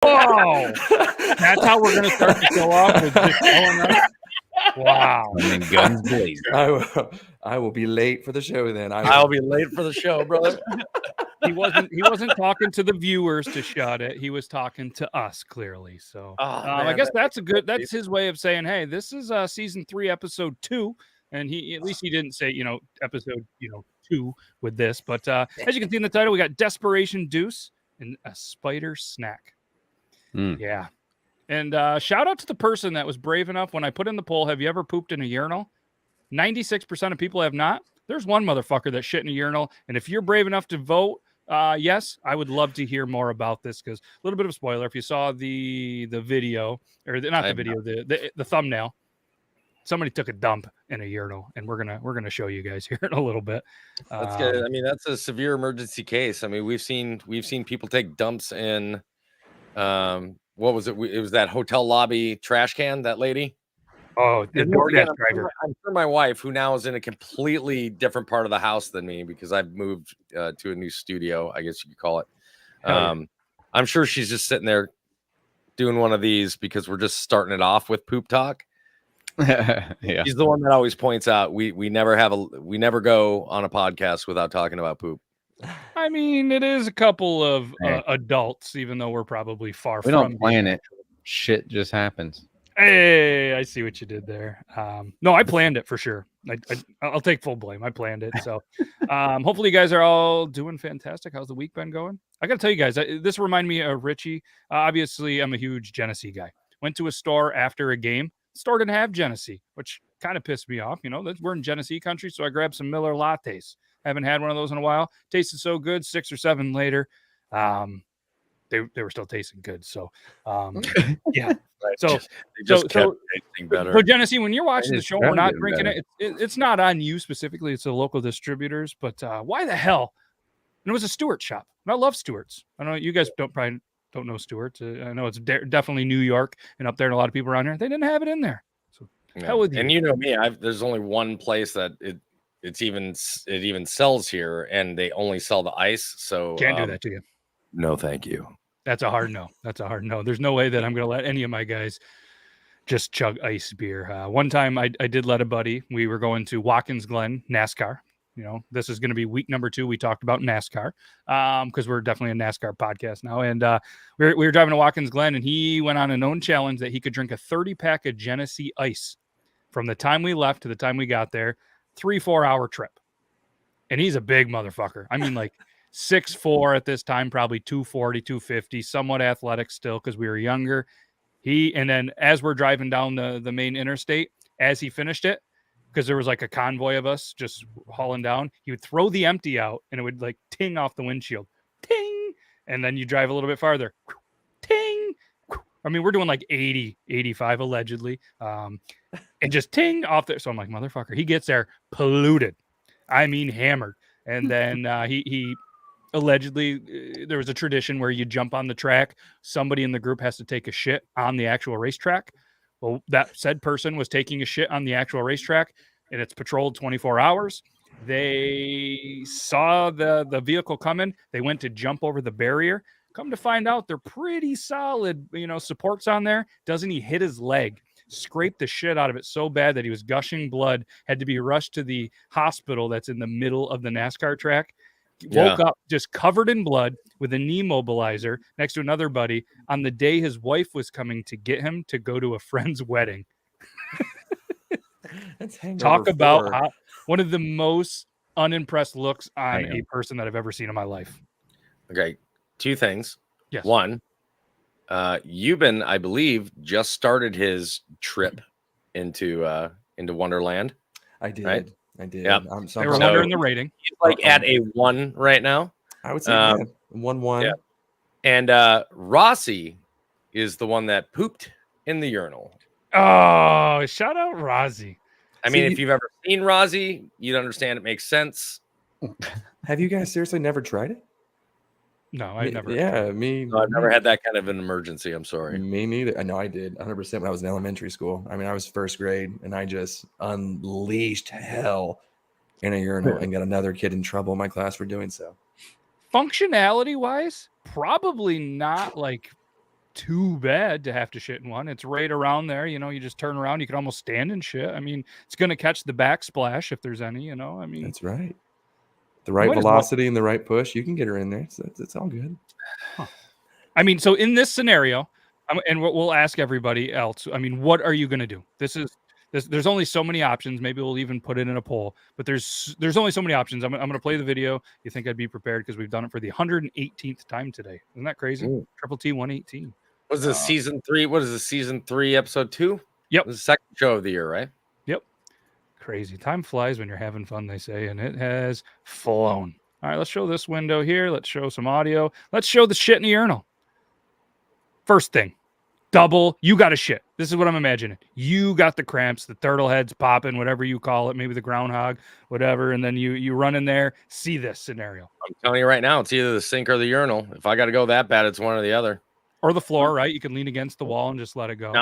Whoa! That's how we're gonna start the show off with just telling us. Wow! And then guns blazing. I will be late for the show. Then I'll be late for the show, brother. He wasn't talking to the viewers to shut it. He was talking to us clearly. So I guess that's his way of saying, hey, this is season 3, episode 2. And he at least he didn't say, episode 2 with this. But as you can see in the title, we got Desperation Deuce and a spider snack. Yeah. And shout out to the person that was brave enough when I put in the poll, have you ever pooped in a urinal? 96% of people have not. There's one motherfucker that shit in a urinal. And if you're brave enough to vote, yes, I would love to hear more about this, because a little bit of a spoiler. If you saw the video, or the thumbnail, somebody took a dump in a urinal, and we're gonna show you guys here in a little bit. That's good. I mean, that's a severe emergency case. I mean, we've seen people take dumps in. What was it? It was that hotel lobby trash can. That lady. Oh, the DoorDash driver. I'm sure my wife, who now is in a completely different part of the house than me, because I've moved to a new studio, I guess you could call it. I'm sure she's just sitting there doing one of these because we're just starting it off with poop talk. Yeah. She's the one that always points out we never go on a podcast without talking about poop. I mean, it is a couple of adults, even though we're probably far We from. don't plan it. Shit just happens. Hey, I see what you did there. No, I planned it for sure. I'll take full blame. I planned it. So hopefully you guys are all doing fantastic. How's the week been going? I got to tell you guys, this reminded me of Richie. Obviously, I'm a huge Genesee guy. Went to a store after a game. Store didn't have Genesee, which kind of pissed me off. We're in Genesee country, so I grabbed some Miller lattes. Haven't had one of those in a while. Tasted so good. 6 or 7 later. They were still tasting good. So, yeah. So Genesee, when you're watching the show, we're not drinking it. It's not on you specifically. It's the local distributors. But why the hell? And it was a Stewart shop. And I love Stewart's. I know you guys probably don't know Stewart's. I know it's definitely New York and up there, and a lot of people around here. They didn't have it in there. So hell with you. And you know me, there's only one place that it even sells here, and they only sell the ice. So can't do that to you. No, thank you. That's a hard no. There's no way that I'm going to let any of my guys just chug ice beer. One time I did let a buddy. We were going to Watkins Glen NASCAR. This is going to be week number 2. We talked about NASCAR because we're definitely a NASCAR podcast now. And we were driving to Watkins Glen, and he went on a known challenge that he could drink a 30-pack of Genesee ice from the time we left to the time we got there, 3-4 hour trip. And he's a big motherfucker. I mean, like 6'4" at this time, probably 240, 250, somewhat athletic still because we were younger. And then as we're driving down the main interstate, as he finished it, because there was like a convoy of us just hauling down, he would throw the empty out and it would like ting off the windshield. Ting! And then you drive a little bit farther. Ting! I mean, we're doing like 80, 85 allegedly. And just ting off there. So I'm like, motherfucker, he gets there polluted. I mean, hammered. And then he allegedly, there was a tradition where you jump on the track. Somebody in the group has to take a shit on the actual racetrack. Well, that said person was taking a shit on the actual racetrack, and it's patrolled 24 hours. They saw the vehicle coming. They went to jump over the barrier. Come to find out, they're pretty solid, supports on there. Doesn't he hit his leg? Scraped the shit out of it so bad that he was gushing blood, had to be rushed to the hospital that's in the middle of the NASCAR track. Woke up just covered in blood with a knee mobilizer next to another buddy on the day his wife was coming to get him to go to a friend's wedding. Talk about one of the most unimpressed looks on a person that I've ever seen in my life. Okay, 2 things. Yes. One, Euban, I believe, just started his trip into Wonderland. I did. Right? I did. Yep. They were wondering the rating. He's like at a 1 right now. I would say 1-1. Yeah. And Rossi is the one that pooped in the urinal. Oh, shout out Rozzy. I mean, if you've ever seen Rossi, you'd understand it makes sense. Have you guys seriously never tried it? No, I never. Yeah, me. No, I've never had that kind of an emergency. I'm sorry. Me neither. I know I did 100% when I was in elementary school. I mean, I was first grade, and I just unleashed hell in a urinal and got another kid in trouble in my class for doing so. Functionality wise, probably not like too bad to have to shit in one. It's right around there. You know, you just turn around. You can almost stand and shit. I mean, it's going to catch the backsplash if there's any, you know. I mean, That's right. The right might as well. velocity and the right push, you can get her in there. So it's all good. Huh. I mean, so in this scenario, and we'll ask everybody else. I mean, what are you going to do? There's only so many options. Maybe we'll even put it in a poll, but there's only so many options. I'm going to play the video. You think I'd be prepared because we've done it for the 118th time today. Isn't that crazy? Ooh. Triple T 118. Was this season 3? What is this, season 3, episode 2? Yep. This is the second show of the year, right? Yep. Crazy. Time flies when you're having fun, they say, and it has flown. All right, let's show this window here. Let's show some audio. Let's show the shit in the urinal. First thing, double, you got a shit. This is what I'm imagining. You got the cramps, the turtle head's popping, whatever you call it, maybe the groundhog, whatever, and then you run in there, see this scenario. I'm telling you right now, it's either the sink or the urinal. If I got to go that bad, it's one or the other. Or the floor, right? You can lean against the wall and just let it go.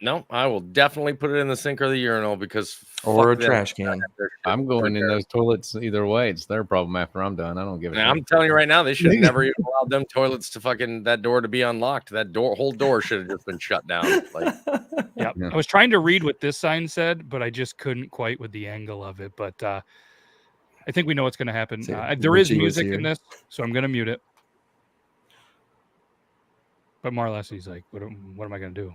No, I will definitely put it in the sink or the urinal because Or a fuck them. trash can. I'm going in those toilets either way. It's their problem after I'm done. I don't give a shit. I'm telling you right now, they should have never even allowed them toilets to that door to be unlocked. That whole door should have just been shut down. Like, yeah. Yeah. I was trying to read what this sign said, but I just couldn't quite with the angle of it. But I think we know what's going to happen. See, there is Richie was music here. in this, so I'm going to mute it. But more or less, he's like, what am I going to do?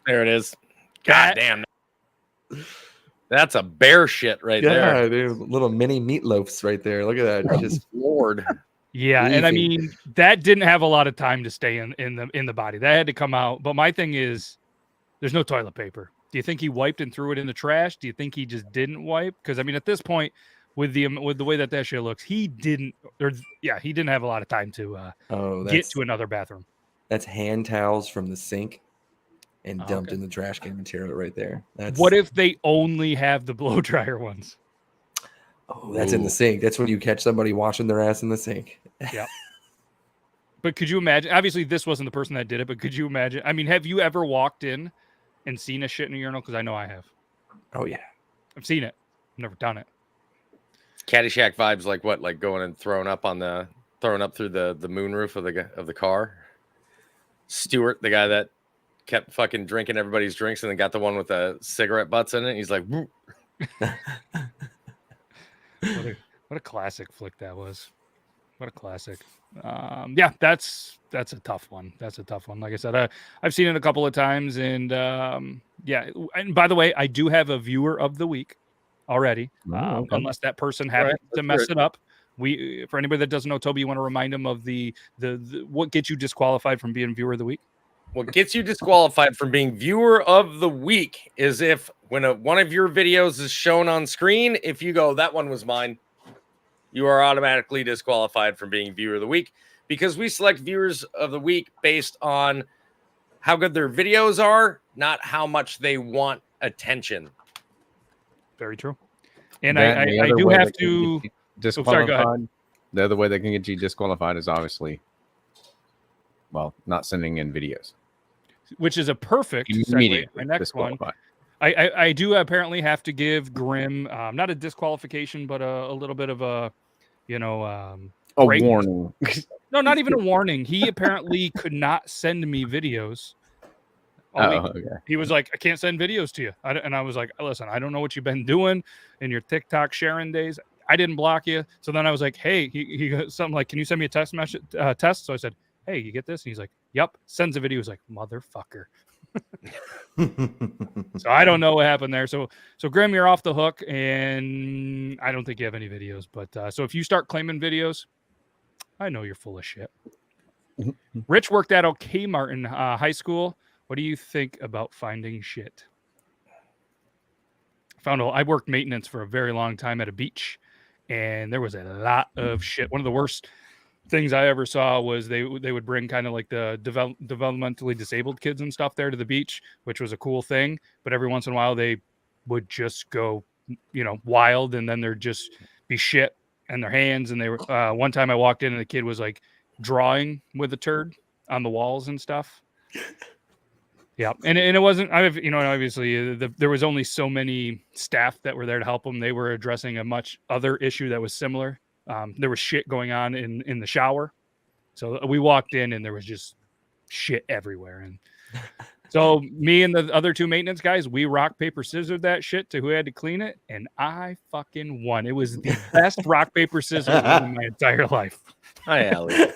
there it is. God damn. That's a bear shit right there. Yeah, there's little mini meatloafs right there. Look at that. Just Lord. Yeah, and I Easy. mean that didn't have a lot of time to stay in the body. That had to come out. But my thing is, there's no toilet paper. Do you think he wiped and threw it in the trash? Do you think he just didn't wipe? Because I mean, at this point, with the way that shit looks, he didn't have a lot of time to get to another bathroom. That's hand towels from the sink and Oh, dumped okay. in the trash can material right there. That's What if they only have the blow dryer ones? that's in the sink. That's when you catch somebody washing their ass in the sink. But could you imagine? Obviously, this wasn't the person that did it, but could you imagine? I mean, have you ever walked in and seen a shit in a urinal? Because I know I have. Oh yeah. I've seen it. I've never done it. Caddyshack vibes, like what? Like going and throwing up through the moonroof of the car. Stuart, the guy that kept fucking drinking everybody's drinks and then got the one with the cigarette butts in it. He's like, whoop. What a classic flick that was. What a classic. Yeah, that's a tough one. That's a tough one. Like I said, I've seen it a couple of times, and yeah. And by the way, I do have a viewer of the week already. Okay. Unless that person happened to mess it up. For anybody that doesn't know, Toby, you want to remind them of the what gets you disqualified from being viewer of the week? What gets you disqualified from being viewer of the week is if when one of your videos is shown on screen, if you go, that one was mine, you are automatically disqualified from being viewer of the week because we select viewers of the week based on how good their videos are, not how much they want attention. Very true. And That the I other do way have that can to. get you sorry, go ahead. disqualified. The other way that can get you disqualified is obviously, well, not sending in videos. Which is a perfect segue. Immediately My next one. disqualified. I do apparently have to give Grim not a disqualification, but a little bit of a, A break. warning. No, not even a warning. He apparently could not send me videos. Okay. He was like, I can't send videos to you. And I was like, listen, I don't know what you've been doing in your TikTok sharing days. I didn't block you. So then I was like, hey, he got something like, can you send me a text message test? So I said, hey, you get this? And he's like, yep. Sends a video. He's like, motherfucker. So I don't know what happened there. So Grim, you're off the hook, and I don't think you have any videos. But so if you start claiming videos, I know you're full of shit. Rich worked at Kmart in high school. What do you think about finding shit? I worked maintenance for a very long time at a beach, and there was a lot of shit. One of the worst things I ever saw was they would bring kind of like the developmentally disabled kids and stuff there to the beach, which was a cool thing. But every once in a while they would just go, wild, and then there'd just be shit in their hands. And they were one time I walked in and the kid was like drawing with a turd on the walls and stuff. Yeah, and it wasn't. Obviously, there was only so many staff that were there to help them. They were addressing a much other issue that was similar. There was shit going on in the shower, So we walked in and there was just shit everywhere. And so me and the other two maintenance guys, we rock, paper, scissors that shit to who had to clean it. And I fucking won. It was the best rock, paper, scissors win in my entire life. Hi, Allie.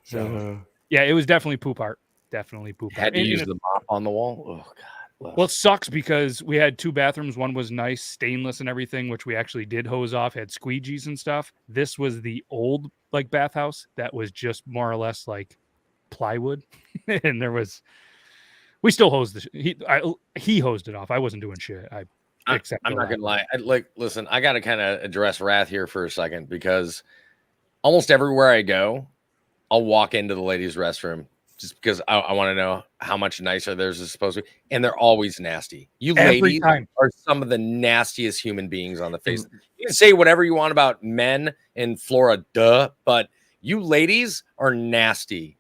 So yeah, it was definitely poop art. Definitely poop art. Had to And use the mop on the wall. Oh, God. well, it sucks because we had two bathrooms. One was nice, stainless and everything, which we actually did hose off, had squeegees and stuff. This was the old like bathhouse that was just more or less like plywood. And we still hosed he hosed it off. I wasn't doing shit. I'm not gonna lie. Listen, I gotta kind of address Wrath here for a second because almost everywhere I go, I'll walk into the ladies' restroom just because I want to know how much nicer theirs is supposed to be. And they're always nasty. You ladies are some of the nastiest human beings on the face. You can say whatever you want about men in Florida, but you ladies are nasty.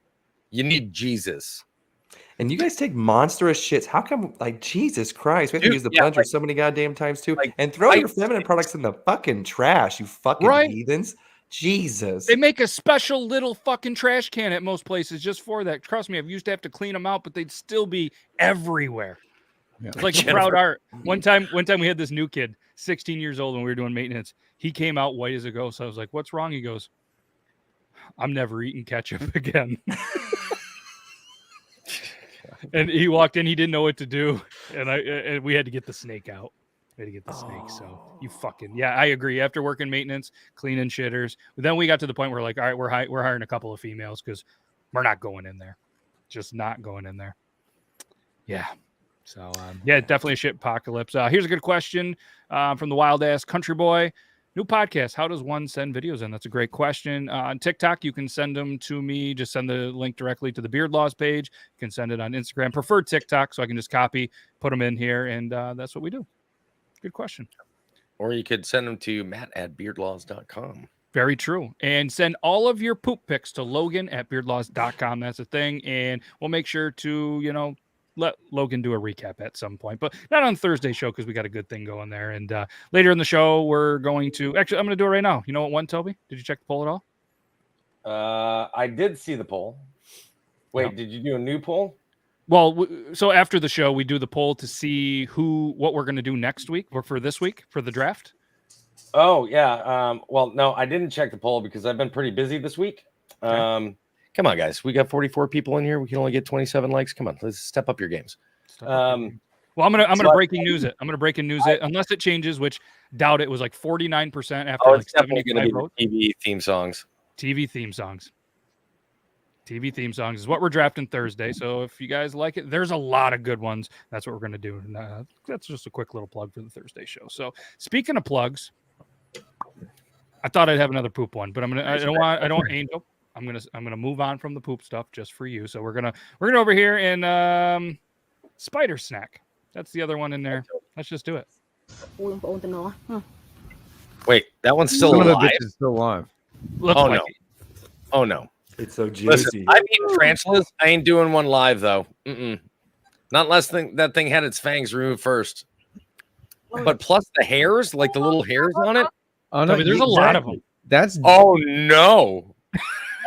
You need Jesus. And you guys take monstrous shits. How come, like, Jesus Christ? We have to use the plunger so many goddamn times too. And throw your feminine products in the fucking trash, you fucking heathens. Jesus. They make a special little fucking trash can at most places just for that. Trust me, I used to have to clean them out, but they'd still be everywhere. Yeah. It's like proud art. One time we had this new kid, 16 years old, and we were doing maintenance. He came out white as a ghost. So I was like, "What's wrong?" He goes, "I'm never eating ketchup again." And he walked in, he didn't know what to do, and we had to get the snake out. So you fucking I agree. After working maintenance, cleaning shitters, but then we got to the point where like, all right, we're hiring a couple of females because we're not going in there, just not going in there. Yeah. So definitely a shit apocalypse. Here's a good question from the wild ass country boy. New podcast. How does one send videos in? That's a great question. On TikTok, you can send them to me. Just send the link directly to the Beard Laws page. You can send it on Instagram. Prefer TikTok, so I can just copy, put them in here, and that's what we do. Good question. Or you could send them to matt@beardlaws.com. Very true. And send all of your poop pics to Logan@beardlaws.com. That's a thing. And we'll make sure to, let Logan do a recap at some point, but not on Thursday show because we got a good thing going there. And later in the show, we're going to actually, I'm going to do it right now. You know what one, Toby? Did you check the poll at all? I did see the poll. Wait, Did you do a new poll? Well, so after the show, we do the poll to see what we're going to do next week or for this week for the draft. Oh, yeah. Well, no, I didn't check the poll because I've been pretty busy this week. Okay. Come on, guys. We got 44 people in here. We can only get 27 likes. Come on, let's step up your games. Well, I'm gonna breaking news it. I'm gonna breaking news it unless it changes, which doubt it was like 49% after like 75 votes. TV theme songs. TV theme songs is what we're drafting Thursday. So if you guys like it, there's a lot of good ones. That's what we're gonna do. And, that's just a quick little plug for the Thursday show. So speaking of plugs, I thought I'd have another poop one, but I don't want Angel. I'm gonna move on from the poop stuff just for you. So we're gonna over here and spider snack. That's the other one in there. Let's just do it. Wait, that one's still alive? It's still alive. No. Oh no. It's so juicy. Listen, I've eaten tarantulas. I ain't doing one live though. Not unless that thing had its fangs removed first. But plus the hairs, like the little hairs on it. Oh no, I mean, there's a lot of them. That's no.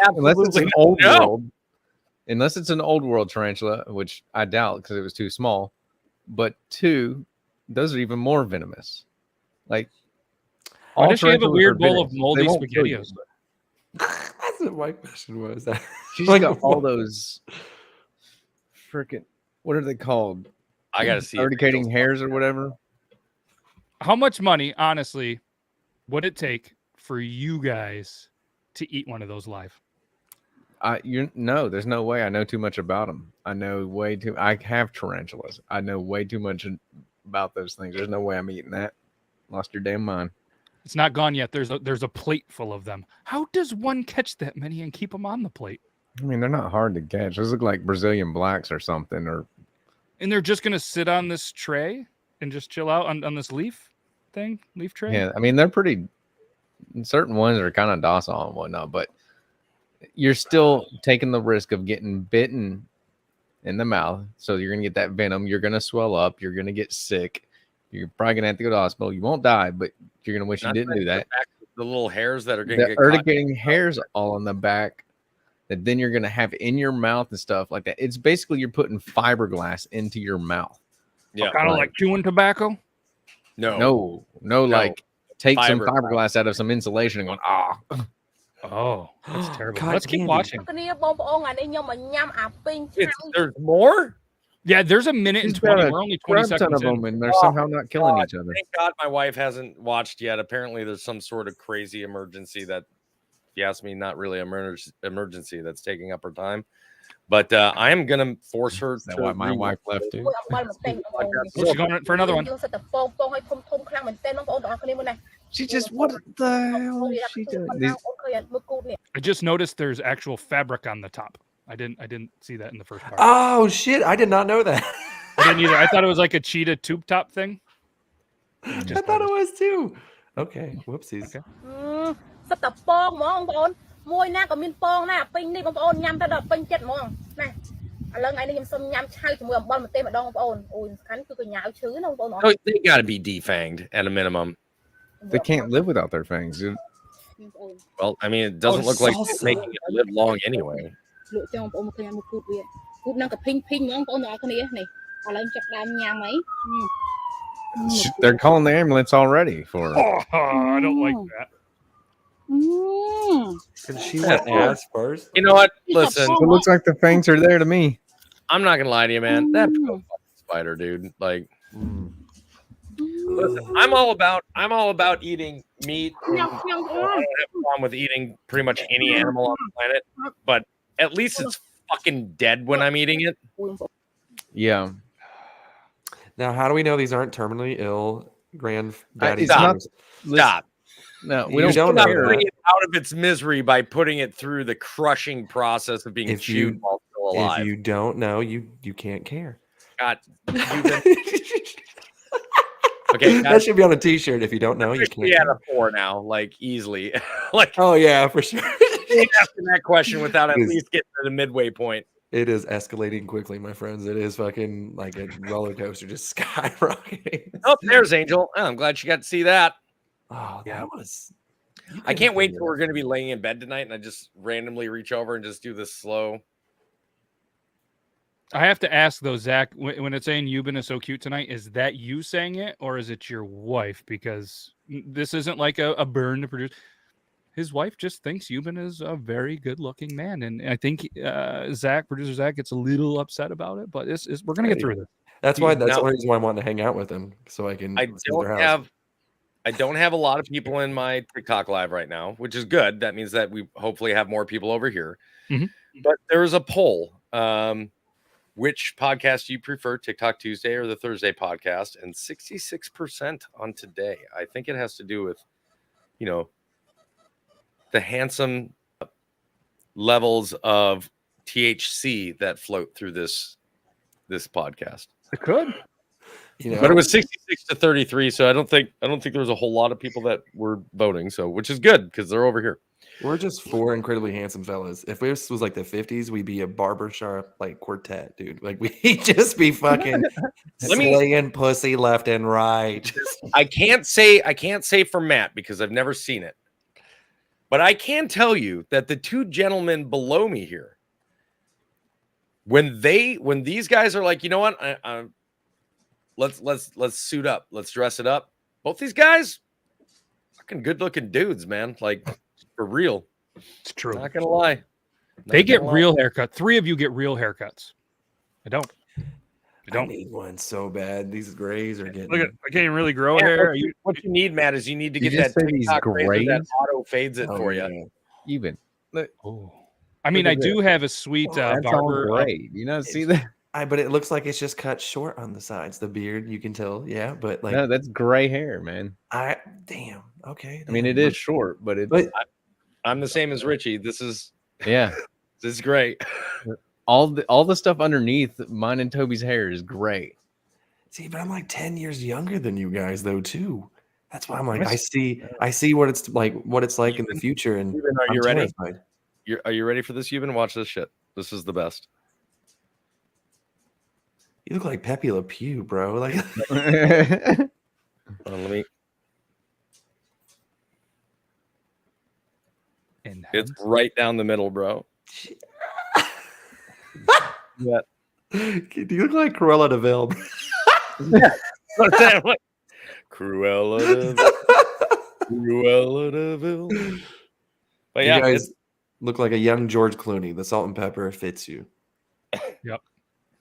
Unless it's an old world. Unless it's an old world tarantula, which I doubt because it was too small. But two, those are even more venomous. Like, why does she have a weird bowl of moldy SpaghettiOs? That's what my question was. She's got all those freaking, what are they called? I gotta see urticating hairs or whatever. How much money, honestly, would it take for you guys to eat one of those live? No, there's no way. I know too much about them. I have tarantulas. I know way too much about those things. There's no way I'm eating that. Lost your damn mind. It's not gone yet. There's a plate full of them. How does one catch that many and keep them on the plate? I mean, they're not hard to catch. Those look like Brazilian blacks or something. And they're just gonna sit on this tray and just chill out on this leaf tray. Yeah, I mean they're pretty. Certain ones are kind of docile and whatnot, but you're still taking the risk of getting bitten in the mouth. So you're going to get that venom. You're going to swell up. You're going to get sick. You're probably going to have to go to the hospital. You won't die, but you're going to wish you didn't do that. The little hairs that are going to get urticating hairs all on the back that then you're gonna have in your mouth and stuff like that. It's basically you're putting fiberglass into your mouth. Yeah, kind of like chewing tobacco. No, like take some Fiberglass. fiberglass out of some insulation and going, Oh, that's terrible. God, Let's keep Candy. watching. There's more. Yeah, there's a minute and He's got 20. a We're only 20 crap ton seconds of them, in. and they're somehow not killing each other. Thank God my wife hasn't watched yet. Apparently, there's some sort of crazy emergency that, if you ask me, not really emergency that's taking up her time. But I am gonna force her. Is that why my wife left too? She's going for another one. She just, what the hell is she doing? I just noticed there's actual fabric on the top. I didn't see that in the first part. Oh shit! I did not know that. I didn't either. I thought it was like a cheetah tube top thing. I thought it was too. Okay, whoopsies. Okay. សិតតែពងហ្មងបងប្អូនមួយណាក៏មានពងណាពេញនេះបងប្អូនញ៉ាំទៅដល់ពេញចិត្តហ្មងណាឥឡូវថ្ងៃនេះខ្ញុំសុំញ៉ាំឆៅជាមួយអំបិលម្ទេសម្ដងបងប្អូនអូយសំខាន់គឺកញ្ញាឲ្យឈឺណាបងប្អូន They got to be defanged at a minimum. They can't live without their fangs, dude. Well, I mean, it doesn't look like it's making it live long anyway. លក់ចង់បងប្អូនមកឃើញមកគូតវាគូតនឹងក៏ភីងហ្មងបងប្អូនទាំងអស់គ្នានេះឥឡូវចាប់ដើមញ៉ាំអី They're calling the ambulance already for her. Oh, I don't like that. Can she went ass first? You know what? Listen, It looks like the fangs are there to me. I'm not gonna lie to you, man. That poor fucking spider, dude. Like, listen, I'm all about eating meat. I don't have a problem with eating pretty much any animal on the planet, but at least it's fucking dead when I'm eating it. Yeah. Now, how do we know these aren't terminally ill granddaddies? Stop. No, We don't know Bring that. it out of its misery by putting it through the crushing process of being If chewed you- while still alive. If you don't know, you can't care. God, okay, That guys, should be on a T-shirt. If you don't know, you we can't. at a 4 now, like easily. Like, Oh yeah, for sure. ain't asking that question without at Yes. least getting to the midway point. It is escalating quickly, my friends. It is fucking like a roller coaster, just skyrocketing. Oh, there's Angel. Oh, I'm glad you got to see that. Oh, that was. I can't wait till we're going to be laying in bed tonight and I just randomly reach over and just do this slow. I have to ask though, Zach, when it's saying Euban is so cute tonight, is that you saying it or is it your wife? Because this isn't like a burn to produce. His wife just thinks Euban is a very good-looking man, and I think producer Zach, gets a little upset about it. But we're gonna get through this. That's why. That's Now- the only reason why I want to hang out with him, so I can. I see their house. don't have a lot of people in my TikTok live right now, which is good. That means that we hopefully have more people over here. Mhm. But there is a poll. Which podcast do you prefer, TikTok Tuesday or the Thursday podcast? And 66% on today. I think it has to do with, the handsome levels of THC that float through this podcast. It could. But it was 66 to 33, so I don't think there was a whole lot of people that were voting, so which is good because they're over here. We're just 4 incredibly handsome fellas. If this was like the 50s, we'd be a barbershop like quartet, dude. Like we'd just be fucking slaying pussy left and right. I can't say for Matt because I've never seen it. But I can tell you that the two gentlemen below me here, when these guys are like, you know what, let's suit up, let's dress it up. Both these guys, fucking good looking dudes, man. Like for real. It's true. Not gonna lie. They get real haircuts. 3 of you get real haircuts. I don't. I need one so bad. These grays are getting. Look at, I can't even really grow hair. What you need, Matt, is you need to You get just that say these TikTok razor that grays? auto fades it for yeah. you. Even. Look, Oh. I mean, Look I at do have a sweet that's all barber. gray. You not see that? But it looks like it's just cut short on the sides. The beard, you can tell. Yeah, but like, No, that's gray hair, man. damn. Okay. I mean, it damn. is short, but it's But I'm the same as Richie. This is yeah. great. All the stuff underneath mine and Toby's hair is gray. see, but I'm like 10 years younger than you guys, though, too. That's why I'm like, I see what it's like in the future, and Euban, are I'm you ready? terrified. Are you ready for this? You've been watch this shit. This is the best. You look like Pepe Le Pew, bro. Like, Let me. And It's right down the middle, bro. Yeah. Do you look like Cruella de Vil? Yeah. Cruella de Vil. Cruella de Vil. But yeah, You guys look like a young George Clooney. The salt and pepper fits you. Yep.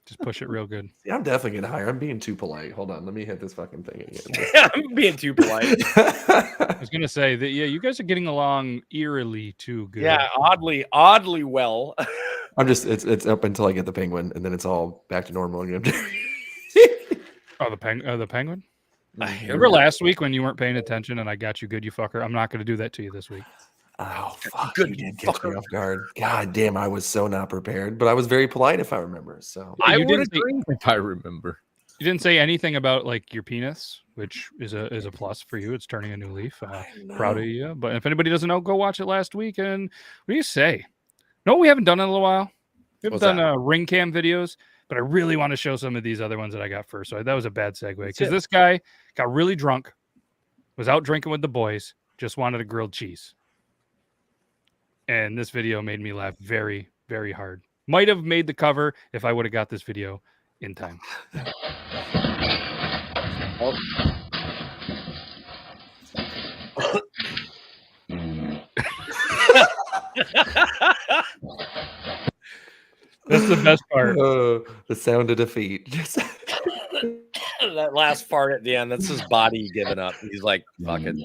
Just push it real good. See, I'm definitely getting higher. I'm being too polite. Hold on. Let me hit this fucking thing again. I'm being too polite. I was gonna say that you guys are getting along eerily too good. Yeah, oddly well. I'm just it's up until I get the penguin, and then it's all back to normal again. Oh, the penguin. Mm-hmm. Remember last week when you weren't paying attention and I got you good, you fucker. I'm not gonna do that to you this week. Oh fuck! You did catch me off guard. God damn, I was so not prepared, but I was very polite if I remember. So I would would agree if I remember. You didn't say anything about like your penis, which is a plus for you. It's turning a new leaf. Proud of you. But if anybody doesn't know, go watch it last week. And what do you say? No, we haven't done in a little while. We haven't done ring cam videos, but I really want to show some of these other ones that I got first. So that was a bad segue because this guy got really drunk, was out drinking with the boys, just wanted a grilled cheese. And this video made me laugh very, very hard. Might have made the cover if I would have got this video in time. That's the best part. The sound of defeat. That last part at the end, that's his body giving up. He's like, fuck it.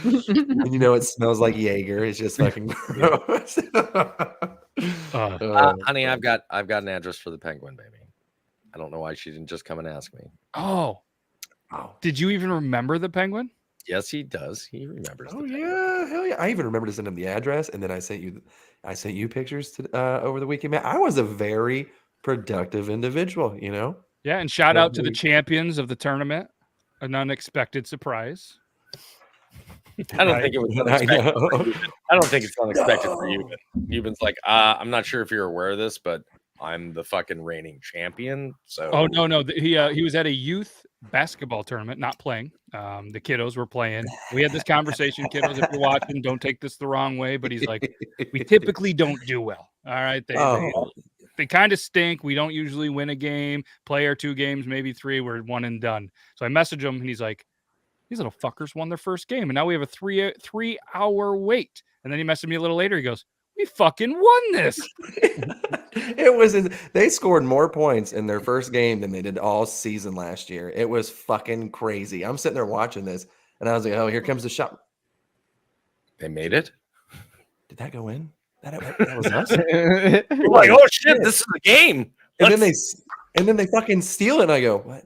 And you know it smells like Jaeger. It's just fucking gross. Honey, I've got an address for the penguin, baby. I don't know why she didn't just come and ask me. Oh. Did you even remember the penguin? Yes, he does. He remembers. Oh yeah, hell yeah! I even remember to send him the address, and then I sent you pictures to over the weekend. Man, I was a very productive individual, you know. Yeah, and shout out to the champions of the tournament. An unexpected surprise. I don't think it was unexpected. I don't think it's unexpected for Euban. Euban's like, I'm not sure if you're aware of this, but I'm the fucking reigning champion. So no. He was at a youth basketball tournament, not playing. The kiddos were playing. We had this conversation, kiddos. If you're watching, don't take this the wrong way. But he's like, we typically don't do well. All right, they kind of stink. We don't usually win a game, play our 2 games, maybe 3. We're one and done. So I message him, and he's like, these little fuckers won their first game, and now we have a 3-hour wait. And then he messaged me a little later. He goes, we fucking won this. They scored more points in their first game than they did all season last year. It was fucking crazy. I'm sitting there watching this, and I was like, oh, here comes the shot. They made it. Did that go in? That was us. You're like, oh shit, this is a game. And then they fucking steal it, and I go, what?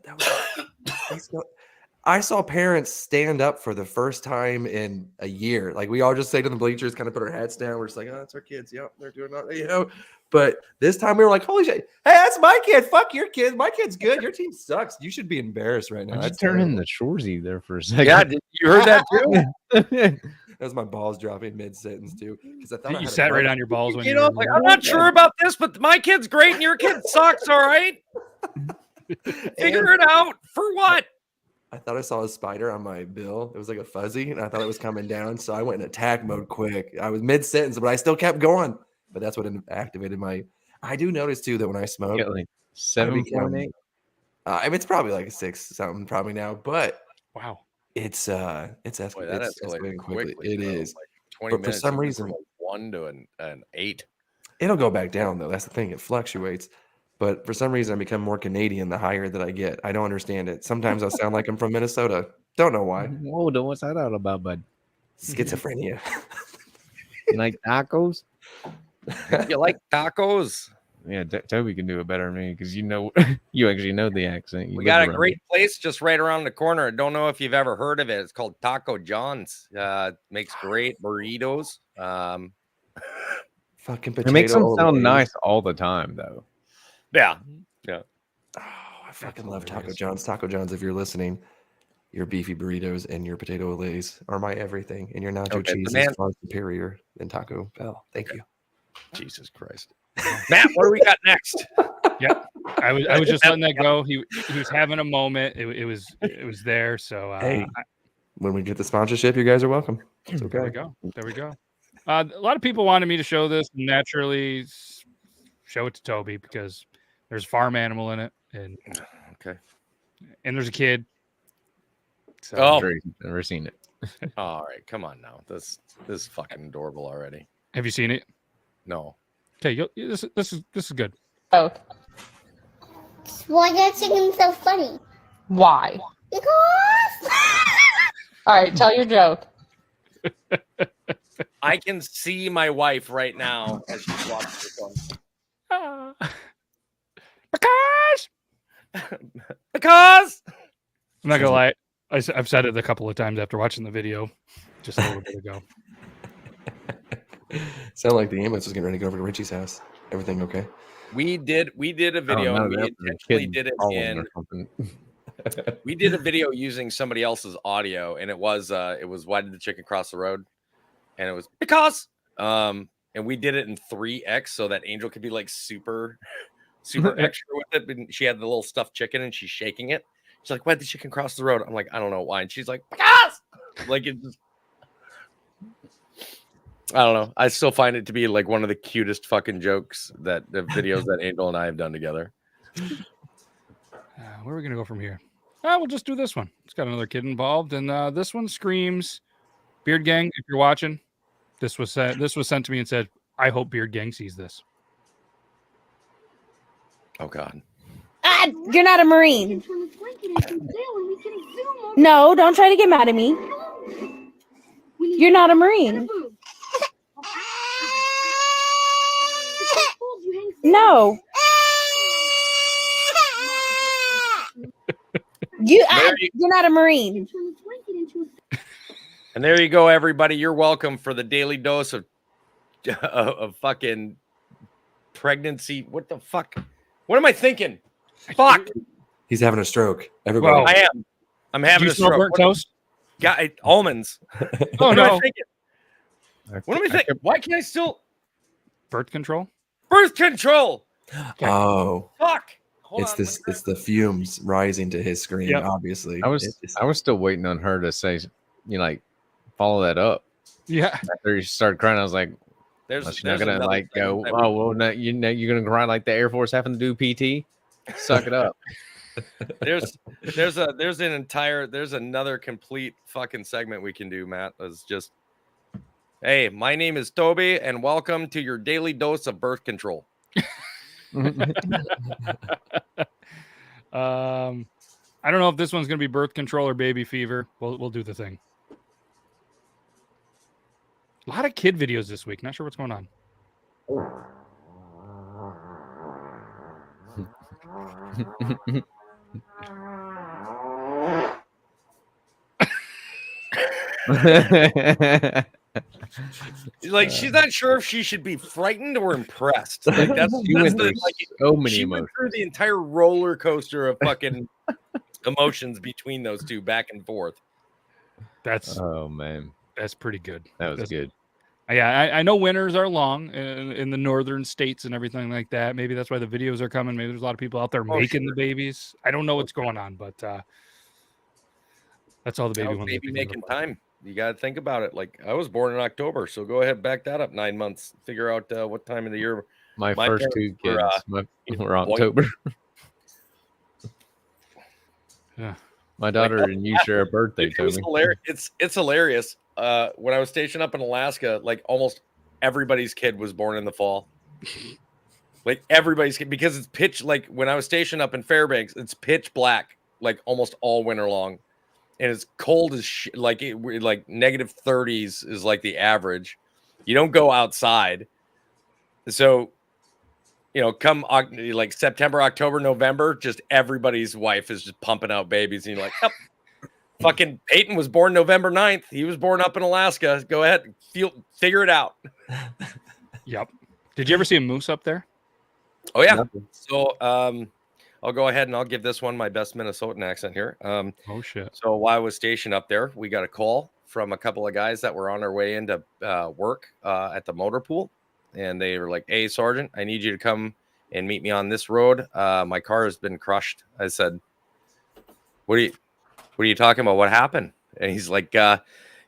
I saw parents stand up for the first time in a year. Like we all just stayed in the bleachers, kind of put our hats down. We're just like, oh, that's our kids. Yep, they're doing all right, you know. But this time we were like, holy shit, hey, that's my kid. Fuck your kid. My kid's good. Your team sucks. You should be embarrassed right now. I just turned in the Shoresy there for a second. Yeah, you heard that too? That was my balls dropping mid sentence too. Because I thought you sat right on your balls when you know, like, I'm not sure about this, but my kid's great and your kid sucks. All right, figure it out. For what? I thought I saw a spider on my bill. It was like a fuzzy, and I thought it was coming down. So I went in attack mode quick. I was mid sentence, but I still kept going. But that's what activated my. I do notice too that when I smoke, like 7.8. It's probably like a 6 something probably now. But wow, it's escalating quickly. It bro. is. Like 20 but minutes for some reason, from 1 to an 8. It'll go back down though. That's the thing. It fluctuates. But for some reason, I become more Canadian the higher that I get. I don't understand it. Sometimes I sound like I'm from Minnesota. Don't know why. Whoa, what's that all about, bud? Schizophrenia. You like tacos? You like tacos? Yeah, Toby can do it better than me because you actually know the accent. We got a great place just right around the corner. I don't know if you've ever heard of it. It's called Taco John's. Makes great burritos. Fucking potato. It makes them sound nice all the time, though. Yeah. Oh, I fucking love Taco John's. Taco John's, if you're listening, your beefy burritos and your potato olays are my everything. And your nacho cheese is far superior than Taco Bell. Thank you. Jesus Christ. Matt, what do we got next? Yep. I was just letting that go. He was having a moment. It was there. So hey, when we get the sponsorship, you guys are welcome. It's okay. There we go. A lot of people wanted me to show this. Naturally, show it to Toby because there's a farm animal in it, and Okay. and there's a kid. So, Oh. Never seen it. All right, come on now. This is fucking adorable already. have you seen it? No. Okay, this is good. Oh, Why that chicken so funny? why? Because All right, tell your joke. I can see my wife right now as she's watching this one. Because I'm not gonna lie. I've said it a couple of times after watching the video, just a little bit ago. Sound like the ambulance was getting ready to go over to Richie's house. Everything okay? we did a video and we intentionally did it in we did a video using somebody else's audio, and it was why did the chicken cross the road? And it was because and we did it in 3x so that Angel could be like super extra with it. And she had the little stuffed chicken and she's shaking it. She's like, why did the chicken cross the road? I'm like, I don't know why. And she's like, because like it just I don't know. I still find it to be like one of the cutest fucking jokes that the videos that Angel and I have done together. Where are we gonna go from here? We'll just do this one. It's got another kid involved, and this one screams, "Beard Gang, if you're watching, this was sent to me and said, I hope Beard Gang sees this." Oh God. You're not a Marine. No, don't try to get mad at me. You're not a Marine. No. You're not a Marine. And there you go, everybody. You're welcome for the daily dose of fucking pregnancy. What the fuck? What am I thinking? Fuck. He's having a stroke. Everybody. Well, I am. I'm having Do you a smell stroke. burnt toast? Got almonds. Oh What am I no, thinking? What am I thinking? Why can't I still birth control. birth control? Oh, Fuck. Hold it's on, this. let me It's the fumes rising to his screen. Yep. Obviously, I was still waiting on her to say, like, follow that up. Yeah, After you started crying, I was like, There's she's not gonna another like thing go. that we- Oh well, no, you're gonna cry like the Air Force having to do PT. Suck it up. There's another complete fucking segment we can do, Matt. It's just, hey, my name is Toby, and welcome to your daily dose of birth control. I don't know if this one's gonna be birth control or baby fever. We'll do the thing. A lot of kid videos this week. Not sure what's going on. Like, she's not sure if she should be frightened or impressed. Like, that's She went the, through so many she went emotions. through the entire roller coaster of fucking emotions between those two, back and forth. That's Oh man, pretty good. that was That's- good. Yeah, I know winters are long in the northern states and everything like that. Maybe that's why the videos are coming. Maybe there's a lot of people out there making the babies. I don't know what's going on, but that's all the baby How's ones. baby making time. You got to think about it. Like, I was born in October, so go ahead, back that up 9 months. Figure out what time of the year. My My first two parents kids were, were October. Yeah. My daughter and you share a birthday, It was Toby. hilarious. It's hilarious. When I was stationed up in Alaska, like almost everybody's kid was born in the fall. Like everybody's kid, because it's pitch. Like when I was stationed up in Fairbanks, it's pitch black, like almost all winter long, and it's cold as shit. Like like negative 30s is like the average. You don't go outside, so come like September, October, November, just everybody's wife is just pumping out babies, and you're like, oh. Fucking Peyton was born November 9th. He was born up in Alaska. Go ahead, figure it out. Yep. Did you ever see a moose up there? Oh yeah. Nothing. So I'll go ahead and I'll give this one my best Minnesotan accent here. Oh shit. So while I was stationed up there, we got a call from a couple of guys that were on their way into work at the motor pool, and they were like, "Hey, Sergeant, I need you to come and meet me on this road. My car has been crushed." I said, What are you talking about? What happened?" And he's like,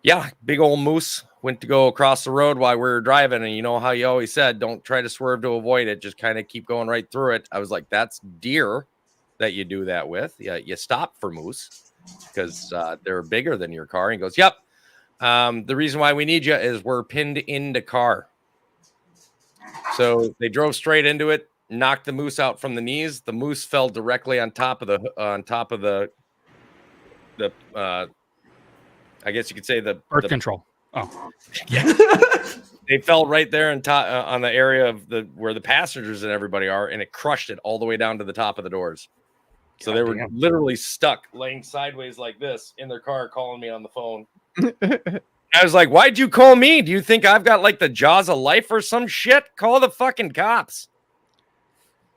Yeah, big old moose went to go across the road while we were driving. And you know how you always said, don't try to swerve to avoid it. Just kind of keep going right through it. I was like, that's deer that you do that with. Yeah, you stop for moose because they're bigger than your car. And he goes, yep. The reason why we need you is we're pinned into car. So they drove straight into it, knocked the moose out from the knees. The moose fell directly on top of the I guess you could say the Birth control. Oh, they fell right there on top on the area of where the passengers and everybody are, and it crushed it all the way down to the top of the doors. So they were literally stuck laying sideways like this in their car, calling me on the phone. I was like, why'd you call me? Do you think I've got like the jaws of life or some shit? Call the fucking cops.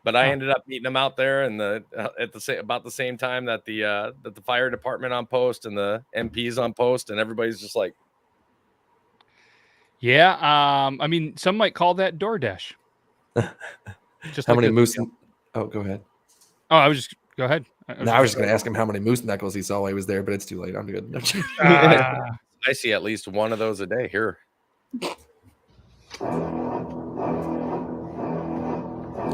But I ended up meeting them out there and about the same time that the fire department on post and the MPs on post, and everybody's just like, yeah. I mean, some might call that DoorDash. Just how many moose? Oh, go ahead. Oh, I was just go ahead. I was just going to ask him how many moose knuckles he saw while he was there, but it's too late. I'm good. I see at least one of those a day here.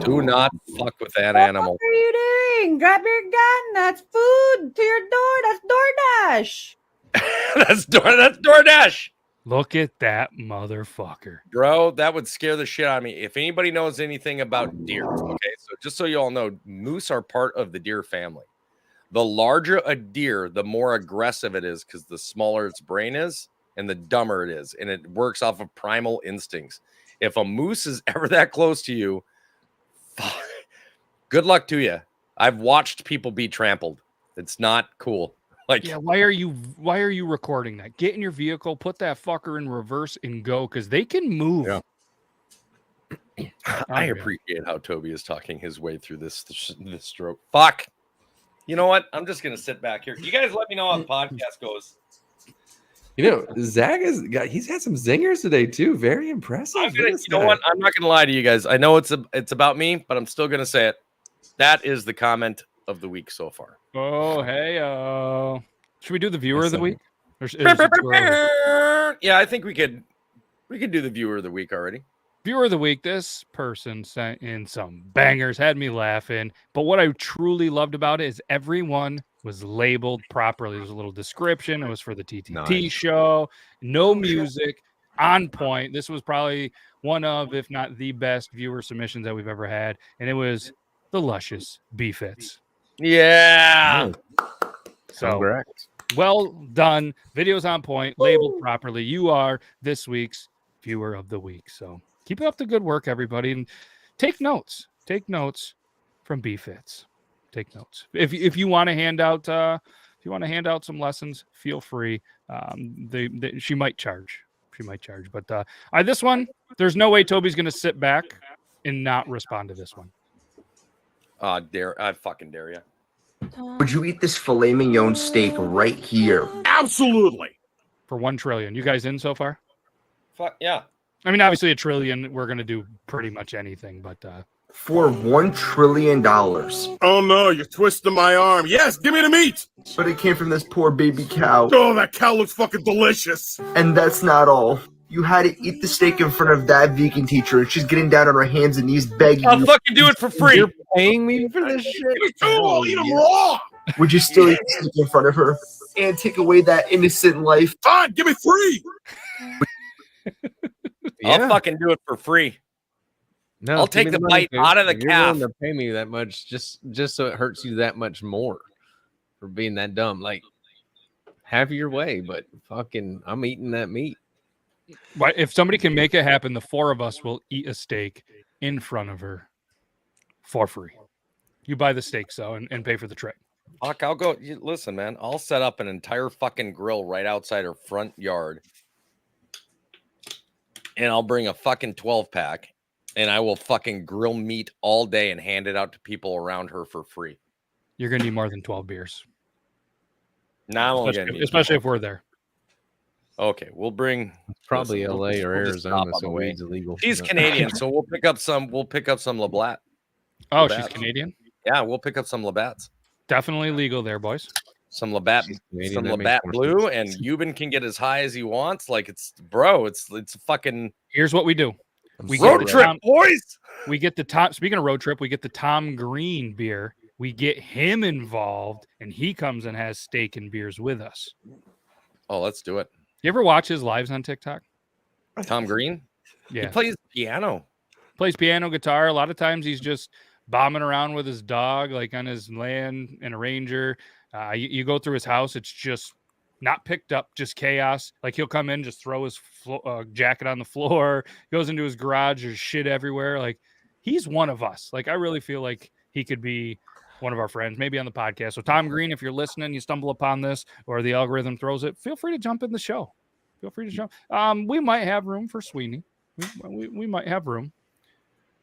Do not fuck with that animal. What are you doing? Grab your gun. That's food to your door. That's DoorDash. That's DoorDash. Look at that motherfucker. Bro, that would scare the shit out of me. If anybody knows anything about deer, okay, so just so you all know, moose are part of the deer family. The larger a deer, the more aggressive it is because the smaller its brain is and the dumber it is. And it works off of primal instincts. If a moose is ever that close to you, good luck to you. I've watched people be trampled. It's not cool. Like, yeah, why are you recording that? Get in your vehicle, put that fucker in reverse and go, because they can move. Yeah. I appreciate how Toby is talking his way through this stroke. Fuck. You know what? I'm just gonna sit back here. You guys let me know how the podcast goes. You know, Zach he's had some zingers today too. Very impressive. You know what? I'm not gonna lie to you guys. I know it's about me, but I'm still gonna say it. That is the comment of the week so far. Oh, hey, should we do the viewer of the week? Yeah, I think we could do the viewer of the week already. Viewer of the week, this person sent in some bangers, had me laughing. But what I truly loved about it is everyone was labeled properly. There's a little description. It was for the TTT show. No music, on point. This was probably one of, if not the best viewer submissions that we've ever had. And it was the luscious B-Fits. Yeah. So correct. Well done. Videos on point, labeled properly. You are this week's viewer of the week. So keep up the good work, everybody, and take notes. Take notes from B-Fits. Take notes. If you want to hand out some lessons, feel free. She might charge. But this one, there's no way Toby's going to sit back and not respond to this one. I fucking dare you. Would you eat this filet mignon steak right here? Absolutely. For $1 trillion. You guys in so far? Fuck yeah. I mean, obviously $1 trillion, we're going to do pretty much anything, but for $1 trillion. Oh no, you're twisting my arm. Yes, give me the meat. But it came from this poor baby cow. Oh, that cow looks fucking delicious. And that's not all. You had to eat the steak in front of that vegan teacher, and she's getting down on her hands and knees begging I'll fucking do it for free. You're paying me for this shit? I'll eat them raw. Would you still eat the steak in front of her and take away that innocent life? Fine, give me free. I'll fucking do it for free. No, I'll take the bite out of the calf. You're willing to pay me that much just so it hurts you that much more for being that dumb. Like, have your way, but fucking, I'm eating that meat. If somebody can make it happen, the four of us will eat a steak in front of her for free. You buy the steak, and pay for the trip. Fuck, I'll go. Listen, man, I'll set up an entire fucking grill right outside her front yard, and I'll bring a fucking 12-pack, and I will fucking grill meat all day and hand it out to people around her for free. You're gonna need more than 12 beers. Now, especially if we're there. Okay, we'll bring probably LA or Arizona, so weed's illegal. She's Canadian, so we'll pick up some Labatt. Oh, she's Canadian? Yeah, we'll pick up some Labatts. Definitely legal there, boys. some Labatt Canadian, that makes more Blue, sense. and Euban can get as high as he wants. Like it's a fucking Here's what we do. We road get the trip, Tom, boys. we get the Tom. Speaking of road trip, we get the Tom Green beer. We get him involved, and he comes and has steak and beers with us. Oh, let's do it. You ever watch his lives on TikTok? Tom Green? Yeah. He plays piano. Plays piano, guitar. A lot of times he's just bombing around with his dog, like on his land in a Ranger. You go through his house, it's just not picked up, just chaos. Like he'll come in, just throw his jacket on the floor, goes into his garage, there's shit everywhere. Like he's one of us. Like I really feel like he could be one of our friends, maybe on the podcast. So Tom Green, if you're listening, you stumble upon this or the algorithm throws it, feel free to jump in the show. Feel free to jump. We might have room for Sweeney. We might have room.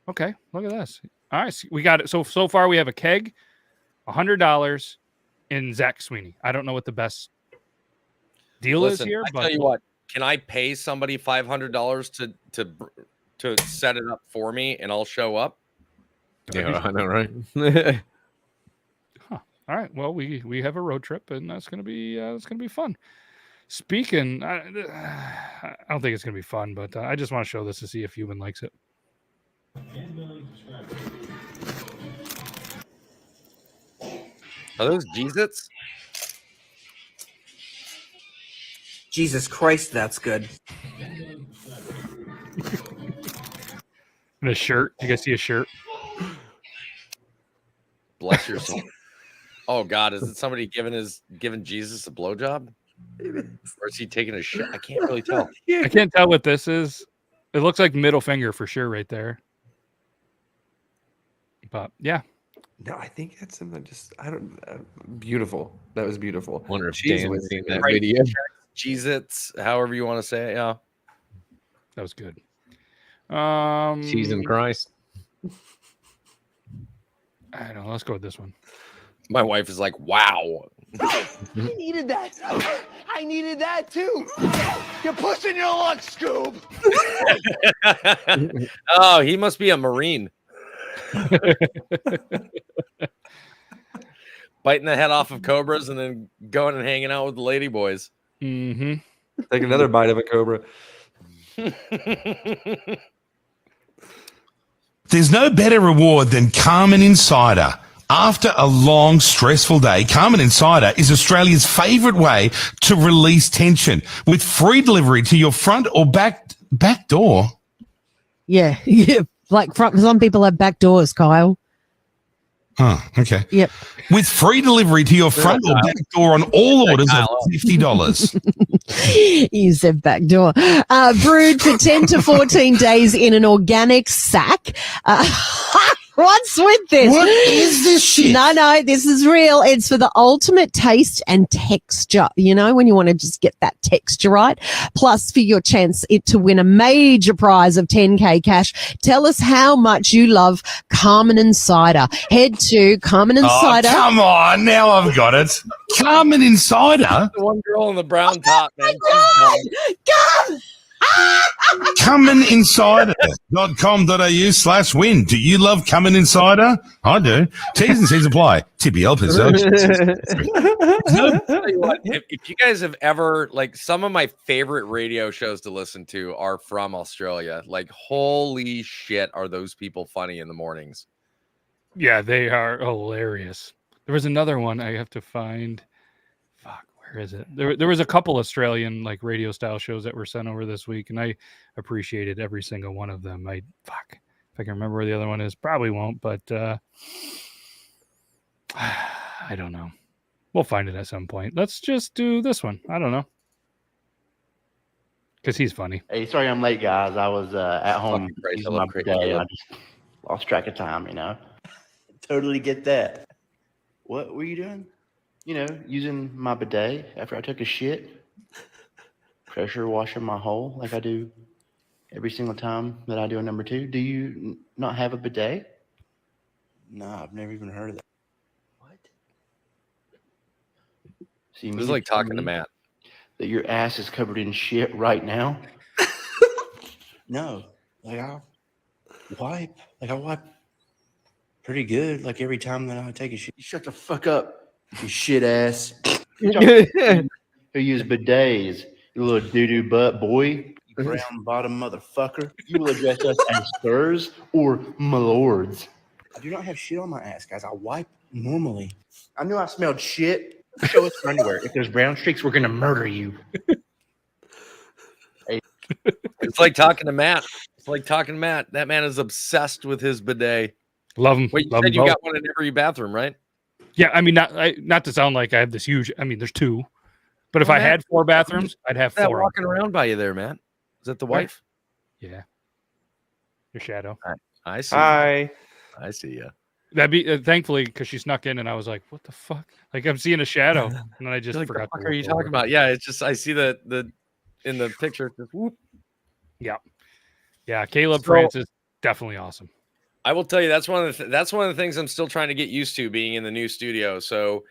Okay, look at this. All right, we got it. So far we have a keg, $100 in Zach Sweeney. I don't know what the best deal is here, I but tell you what, can I pay somebody $500 to set it up for me, and I'll show up? Yeah, I know, right? Huh. All right. Well, we have a road trip, and that's gonna be fun. Speaking, I don't think it's gonna be fun, but I just want to show this to see if Euban likes it. Are those Jesus? Jesus Christ, that's good. And a shirt. You guys see a shirt? Bless your soul. Oh God, is it somebody giving Jesus a blowjob? Or is he taking a shit? I can't really tell. I can't tell what this is. It looks like middle finger for sure right there. But yeah. No, I think that's something beautiful. That was beautiful. Wonder if Jeez, Dan's seen that Right. video. Jesus, however you want to say it. Yeah. That was good. Cheese and Christ. I don't know. Let's go with this one. My wife is like, wow. I needed that. I needed that too. You're pushing your luck, Scoob. Oh, he must be a Marine. Biting the head off of cobras and then going and hanging out with the lady boys. Mm-hmm. Take another bite of a cobra. There's no better reward than Carmen Insider. After a long, stressful day, Carmen Insider is Australia's favourite way to release tension with free delivery to your front or back door. Yeah. Like some people have back doors, Kyle. Oh, okay. Yep. With free delivery to your front or back door on all orders of $50. You said back door. Brewed for 10 to 14 days in an organic sack. What's with this? What is this shit? No, this is real. It's for the ultimate taste and texture. You know, when you want to just get that texture right. Plus, for your chance to win a major prize of 10K cash. Tell us how much you love Carmen Insider. Head to Carmen Insider. Oh, come on. Now I've got it. Carmen Insider. The one girl in the brown top, man. Come! CumminInsider.com.au/win. Do you love Coming Insider? I do. T's and C's apply. TBL Tell you what, if you guys have ever, like, some of my favorite radio shows to listen to are from Australia. Like, holy shit, are those people funny in the mornings? Yeah, they are hilarious. There was another one I have to find. Fuck, where is it? There was a couple Australian like radio style shows that were sent over this week, and I appreciated every single one of them. If I can remember where the other one is, probably won't, but I don't know. We'll find it at some point. Let's just do this one. I don't know. Because he's funny. Hey, sorry I'm late, guys. I was at home using my Crazy bidet. Club. I just lost track of time, you know. Totally get that. What were you doing? You know, using my bidet after I took a shit. Pressure washing my hole like I do every single time that I do a number two. Do you not have a bidet? No, I've never even heard of that. What? See, It was like talking to Matt. That your ass is covered in shit right now? No. Like I wipe pretty good like every time that I take a shit. Shut the fuck up, you shit ass. Who use bidets, you little doo-doo butt boy, you brown bottom motherfucker. You will address us as sirs or my lords. I do not have shit on my ass, guys. I wipe normally. I knew I smelled shit. Show us your underwear. If there's brown streaks, we're gonna murder you. It's like talking to Matt. It's like talking to Matt. That man is obsessed with his bidet. Love him. Wait, you Love said them you both. got one in every bathroom, right? Yeah, I mean, not to sound like I have this huge. I mean, there's 2, but if Well, I Matt, had 4 bathrooms, I'd have that 4. walking around by you there, Matt. Is that the wife? Yeah, your shadow. I see. Hi. I see you. That'd be thankfully because she snuck in, and I was like, "What the fuck?" Like I'm seeing a shadow, and then I just Like, forgot. what the fuck to are you look talking over. about? Yeah, it's just I see the in the picture. It's just, whoop. Yeah, Caleb So- Francis, definitely awesome. I will tell you that's one of the things I'm still trying to get used to being in the new studio. So,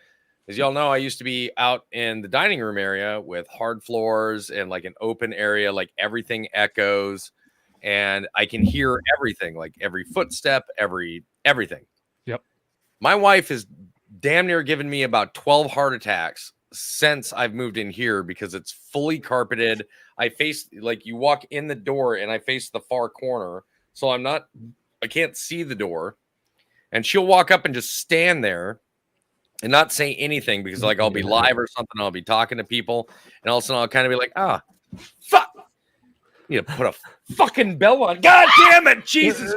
as y'all know, I used to be out in the dining room area with hard floors and like an open area, like everything echoes, and I can hear everything, like every footstep, everything. Yep. My wife has damn near given me about 12 heart attacks since I've moved in here because it's fully carpeted. I face like you walk in the door and I face the far corner, so I can't see the door, and she'll walk up and just stand there and not say anything because like I'll be live or something. I'll be talking to people, and all of a sudden I'll kind of be like, fuck. You need to put a fucking bell on. God damn it, Jesus.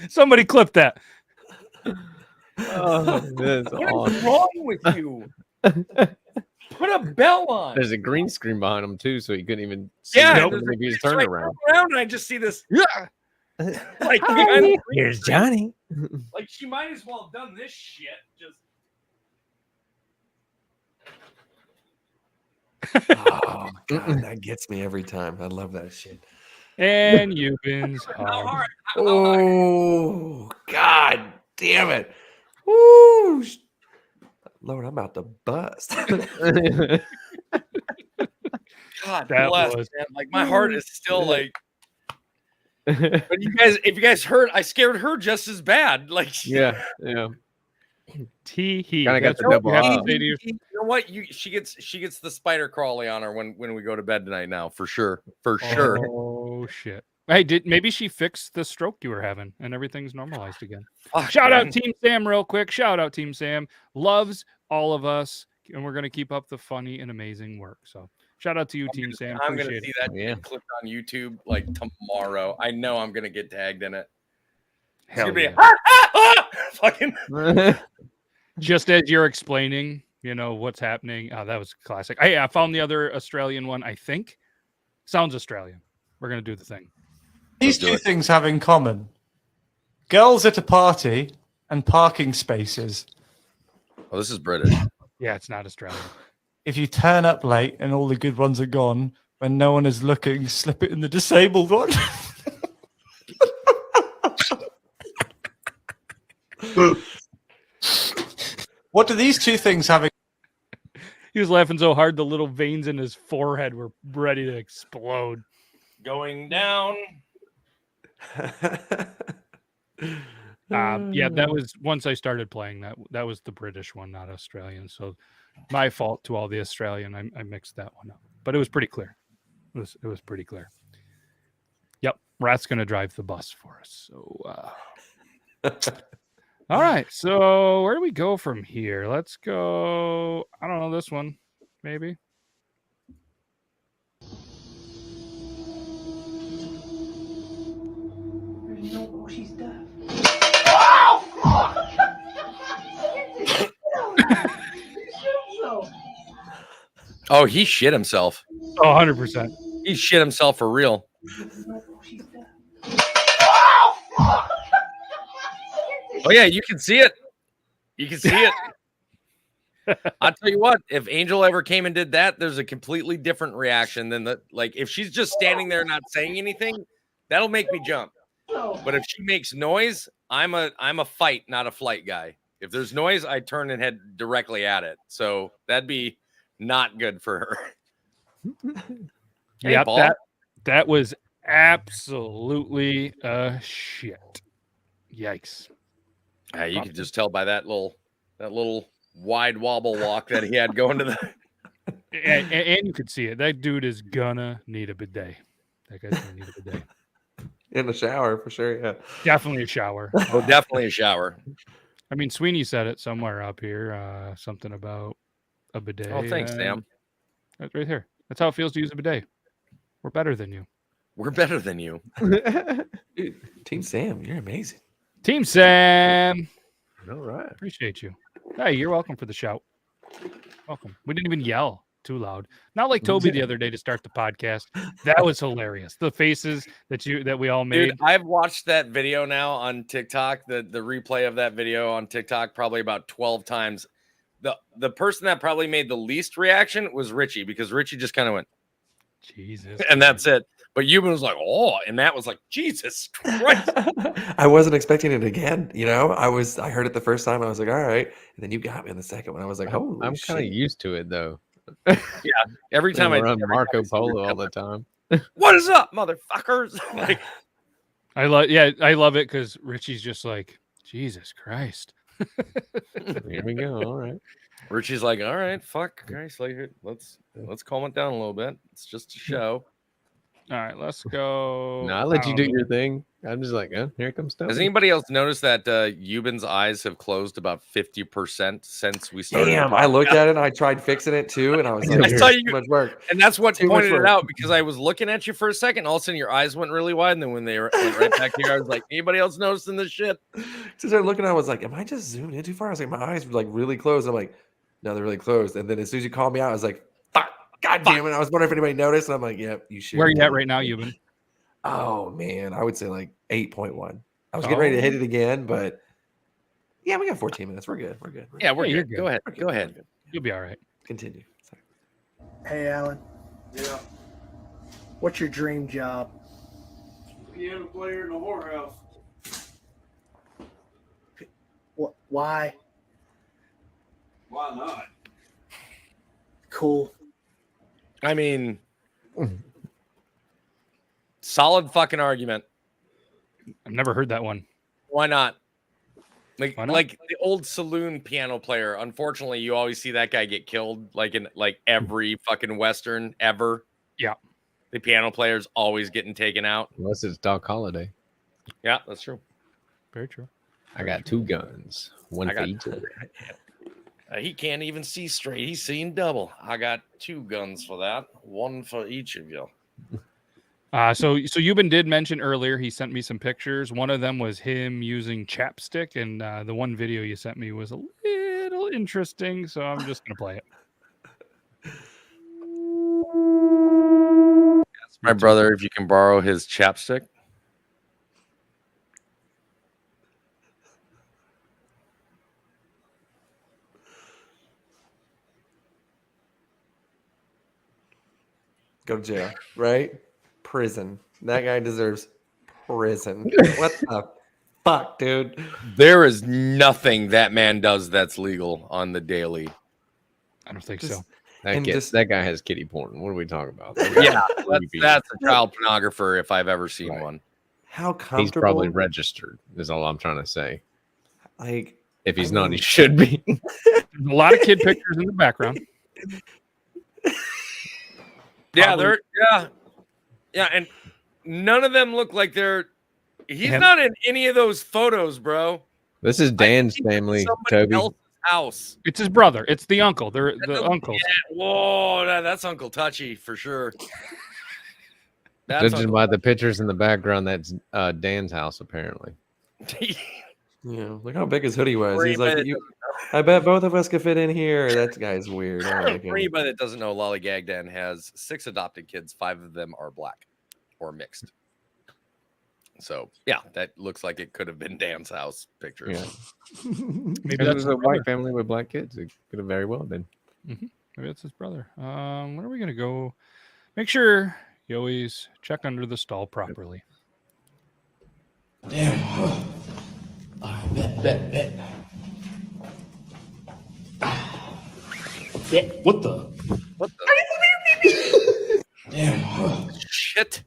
Somebody clip that. Oh, that's What is awesome. wrong with you? Put a bell on. There's a green screen behind him too, so he couldn't even see Yeah, him there's if he was so I turned turn around. around and I just see this. Like Here's Johnny. Like she might as well have done this shit. Just Oh God, that gets me every time. I love that shit. And Euban's hard. Oh God damn it. Woo. Lord, I'm about to bust. God That bless, was- man. Like my heart is still like. But if you guys heard, I scared her just as bad. Like yeah. Tee-hee. Kinda got That's the what double you have to up. say to your- You know what? She gets the spider crawly on her when we go to bed tonight. Now for sure. Oh shit. Hey, maybe she fixed the stroke you were having and everything's normalized again. Fuck, Shout man. out Team Sam real quick. Shout out Team Sam. Loves all of us, and we're gonna keep up the funny and amazing work. So shout out to you, Team Sam. I'm gonna Appreciate see it. that shit clipped on YouTube like tomorrow. I know I'm gonna get tagged in it. It's Hell gonna be yeah. fucking. Just as you're explaining, you know what's happening. Oh, that was classic. Hey, I found the other Australian one. I think sounds Australian. We're gonna do the thing. These two things have in common: girls at a party and parking spaces. Oh, this is British. Yeah, it's not Australian. If you turn up late and all the good ones are gone, when no one is looking, slip it in the disabled one. What do these two things have in He was laughing so hard the little veins in his forehead were ready to explode. Going down. Yeah, that was once I started playing that was the British one, not Australian. So my fault to all the Australian. I mixed that one up, but it was pretty clear. It was pretty clear. Yep, Rat's gonna drive the bus for us. So, all right. So where do we go from here? Let's go. I don't know this one, maybe. No, she's deaf. Oh, he shit himself. Oh, 100%. He shit himself for real. Oh yeah, you can see it. You can see it. I'll tell you what, if Angel ever came and did that, there's a completely different reaction than if she's just standing there not saying anything, that'll make me jump. But if she makes noise, I'm a fight, not a flight guy. If there's noise, I turn and head directly at it. So that'd be not good for her. Hey, Yeah, Paul. that was absolutely shit. Yikes. You could just tell by that little wide wobble walk that he had going to the. And you could see it. That dude is gonna need a bidet. That guy's gonna need a bidet. In the shower for sure. Yeah, definitely a shower. Oh, definitely a shower. I mean, Sweeney said it somewhere up here. Something about a bidet. Oh, thanks, Sam. That's right here. That's how it feels to use a bidet. We're better than you. We're better than you. Dude, Team Sam, you're amazing. Team Sam. All right. Appreciate you. Hey, you're welcome for the shout. Welcome. We didn't even yell too loud. Not like Toby the other day to start the podcast. That was hilarious. The faces that we all made. Dude, I've watched that video now on TikTok, the replay of that video on TikTok probably about 12 times. The person that probably made the least reaction was Richie, because Richie just kind of went, Jesus. And that's it. But Euban was like, oh, and that was like, Jesus Christ. I wasn't expecting it again. I heard it the first time. I was like, all right. And then you got me in the second one. I was like, oh, I'm kind of used to it though. Yeah. Every time I run Marco Polo all the time. What is up, motherfuckers? Like, I love it because Richie's just like, Jesus Christ. Here we go. All right. Richie's like, all right, fuck Christ, like, let's calm it down a little bit. It's just a show. All right, let's go. No, I'll let you do your thing. I'm just like, here comes stuff. Has anybody else noticed that Euban's eyes have closed about 50% since we started? Damn, I looked at it and I tried fixing it too, and I was like, I saw you, too much work. And that's what Too pointed much it work. out, because I was looking at you for a second. All of a sudden, your eyes went really wide, and then when they went right back here, I was like, anybody else noticing this shit? So I started looking, I was like, am I just zoomed in too far? I was like, my eyes were like really closed. I'm like, no, they're really closed. And then as soon as you called me out, I was like, fuck, God damn it. I was wondering if anybody noticed. And I'm like, yep, you should. Where are you at right now, Euban? Oh, man. I would say like 8.1. I was getting ready to hit it again, but yeah, we got 14 minutes. We're good. We're good. Yeah, we're good. good. Go ahead. Go ahead. You'll be all right. Continue. Sorry. Hey, Alan. Yeah. What's your dream job? Piano player in a whorehouse. Why? Why not? Cool. I mean, solid fucking argument. I've never heard that one. Why not? Like Why not? Like the old saloon piano player. Unfortunately, you always see that guy get killed, like in like every fucking Western ever. Yeah. The piano player's always getting taken out. Unless it's Doc Holliday. Yeah, that's true. Very true. I got 2 guns. One I for got- each other. He can't even see straight. He's seeing double. I got 2 guns for that. One for each of you. So Euban did mention earlier, he sent me some pictures. One of them was him using chapstick, and the one video you sent me was a little interesting, so I'm just going to play it. Ask my brother if you can borrow his chapstick. Go to jail, right? Prison. That guy deserves prison. What the fuck, dude? There is nothing that man does that's legal on the daily. I don't think Just- so. That guy has kitty porn. What are we talking about? Yeah, that's a child pornographer if I've ever seen one. How comfortable? He's probably registered, is all I'm trying to say. Like, If he's not, he should be. There's a lot of kid pictures in the background. Yeah, Probably- yeah, and none of them look like they're. He's Him. not in any of those photos, bro. This is Dan's family, Somebody Toby. else's house. It's his brother. It's the uncle. They're the uncles. Yeah, whoa, that's Uncle Touchy for sure. That's Judging Uncle by the pictures in the background, that's Dan's house, apparently. Yeah, look how big his hoodie was. For He's like, anybody I bet both of us could fit in here. That guy's weird. I don't like For him. anybody that doesn't know, Lollygag Dan has 6 adopted kids. 5 of them are black or mixed. So yeah, that looks like it could have been Dan's house pictures. Yeah. Maybe It that's was his a brother. white family with black kids. It could have very well been. Maybe that's his brother. Where are we gonna go? Make sure you always check under the stall properly. Damn. Bet. Yeah, what the? What the Damn. shit?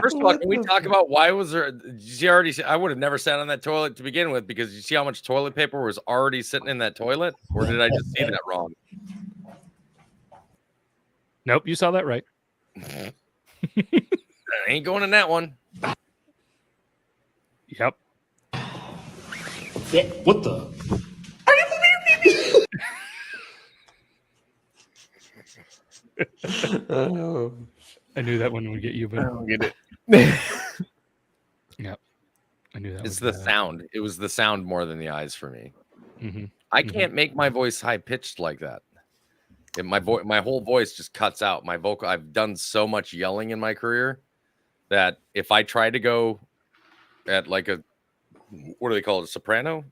First of all, can we talk about why was there? She already. I would have never sat on that toilet to begin with because you see how much toilet paper was already sitting in that toilet, or did I just see that wrong? Nope, you saw that right. I ain't going in that one. Yep. What the? Oh. I knew that one would get you, but I don't get it. Yep. I knew that. It's would, the sound. It was the sound more than the eyes for me. Mm-hmm. I can't make my voice high pitched like that. My whole voice just cuts out. My vocal. I've done so much yelling in my career that if I try to go at like a, what do they call it, a soprano?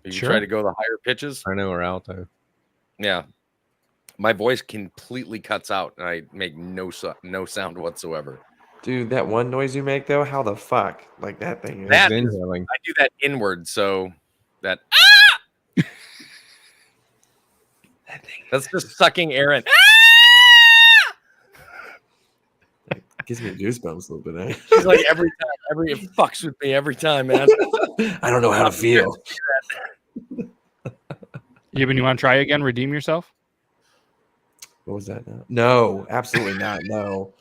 You try to go the higher pitches, soprano or alto. Yeah, my voice completely cuts out, and I make no sound whatsoever. Dude, that one noise you make though, how the fuck? Like that thing is That inhaling. I do that inward, so that that thing. That's just sucking air in. gives me goosebumps a little bit. Eh? She's like every time, it fucks with me every time, man. I don't know how to feel. Even you want to try again? Redeem yourself? What was that? No, absolutely not. No,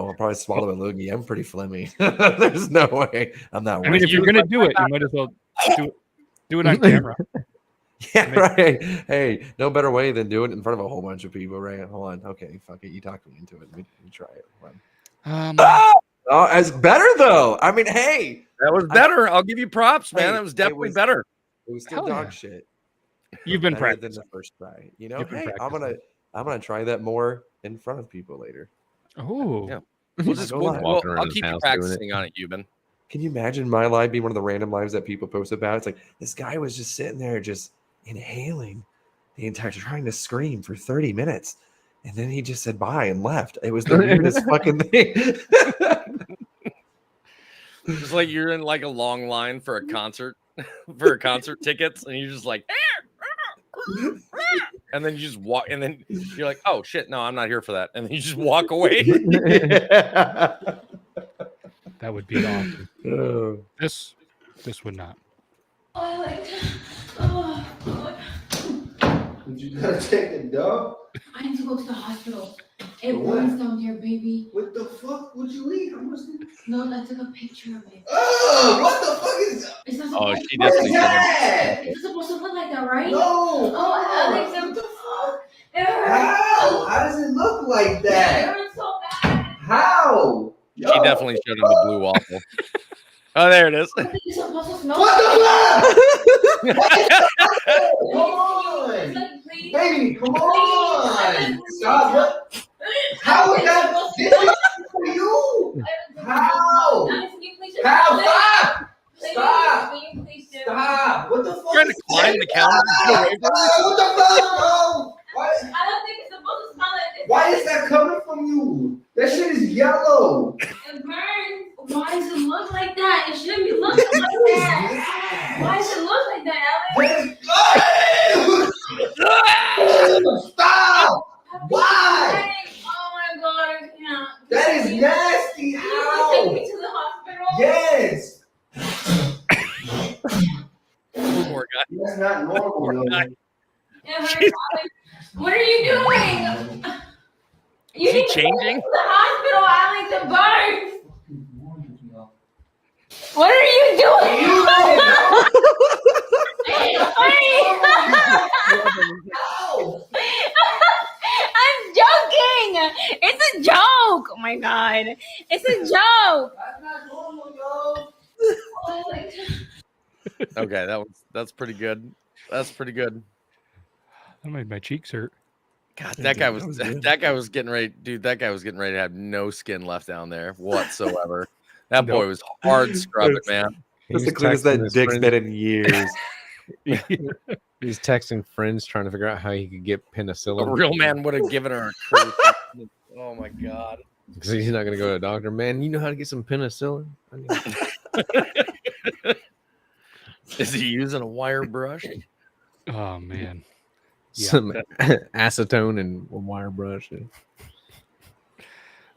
I'll probably swallow a loogie. I'm pretty phlegmy. There's no way. I'm not. I mean, if you're gonna do it, you might as well do it on camera. Yeah, right. Hey, no better way than do it in front of a whole bunch of people, right? Hold on. Okay, fuck it. You talked me into it. Let me try it. Oh, it's better though. I mean, hey, that was better. I'll give you props, man. That was definitely better. It was still dog shit. You've been better practicing than the first try. You know, hey, I'm gonna try that more in front of people later. Oh, yeah. I'll keep you practicing on it, Euban. Can you imagine my live being one of the random lives that people post about? It's like this guy was just sitting there, just inhaling the entire, trying to scream for 30 minutes, and then he just said bye and left. It was the weirdest fucking thing. Just like you're in like a long line for a concert, for concert tickets, and you're just like, and then you just walk, and then you're like, oh shit, no, I'm not here for that, and then you just walk away. That would be awesome. This would not. I like to. Oh, God. Did you gotta take a dump? I need to go to the hospital. It burns down there, baby. What the fuck would you eat? How much did... No, I took a picture of it. Oh, what the fuck is that? It's not Oh, supposed she definitely It's supposed to look like that, right? No. Oh, Alex, What the fuck? It hurts. How? How does it look like that? It hurts so bad. How? She definitely showed him the blue waffle. Oh, there it is. I think it's supposed to smell What the fuck? Come on. on. Baby, come on. Stop. What? How is that? This is for you. How? How? Stop. Stop. What the fuck? Trying to climb the counter. What the fuck, bro? I don't think it's supposed to smell like this. Why is that coming from you? That shit is yellow. It burns. Why does it look like that? It shouldn't be looking like that. Why does it look like that, Alex? Stop! Why? Oh my God, I can't. That is nasty. Can you How? please take me to the hospital? Yes. Poor guy. That's not normal. It hurts, Alex. What are you doing? You Is he need to go changing? to the hospital, Alex. It burns. What are you doing? I'm joking. It's a joke. Oh my God. It's a joke. That's not normal, yo. Okay, that's pretty good. That's pretty good. That made my cheeks hurt. God, Yeah, that dude, guy that was was good. that guy was getting ready, dude. That guy was getting ready to have no skin left down there whatsoever. That boy Nope. was hard scrubbing, man. That's the cleanest that dick's been in years. He's texting friends trying to figure out how he could get A penicillin. real man would have given her a curse. Oh my God. Because he's not going to go to a doctor. Man, you know how to get some penicillin? I need- Is he using a wire brush? Oh man. Yeah. Some acetone and a wire brush.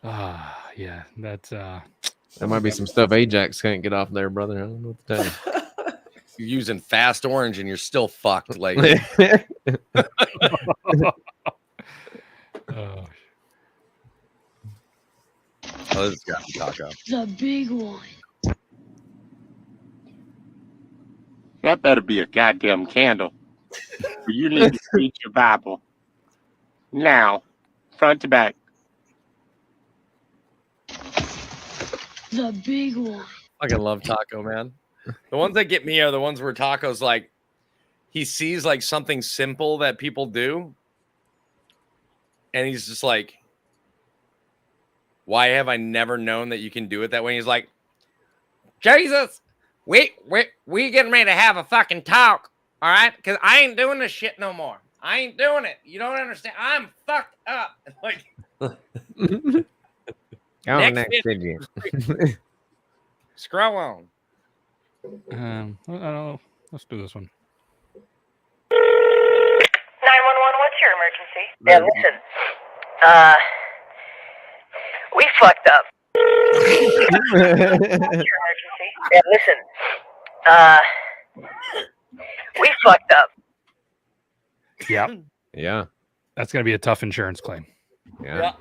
Ah, Yeah, that's There might be some stuff Ajax can't get off there, brother. I don't know what to tell you. You're using Fast Orange and you're still fucked. Like, oh, this has got to be Taco. The big one. That better be a goddamn candle. You need to read your Bible. Now, front to back. The big one. I fucking love Taco, man. The ones that get me are the ones where Taco's like, he sees like something simple that people do, and he's just like, why have I never known that you can do it that way? And he's like, Jesus, we getting ready to have a fucking talk, all right? Because I ain't doing this shit no more. I ain't doing it. You don't understand. I'm fucked up. Like, next you. scroll on. I don't know. Let's do this one. 911, what's your emergency? Yeah, listen. We fucked up. What's your emergency? Yeah, listen. We fucked up. Yep. Yeah. That's gonna be a tough insurance claim. Yeah.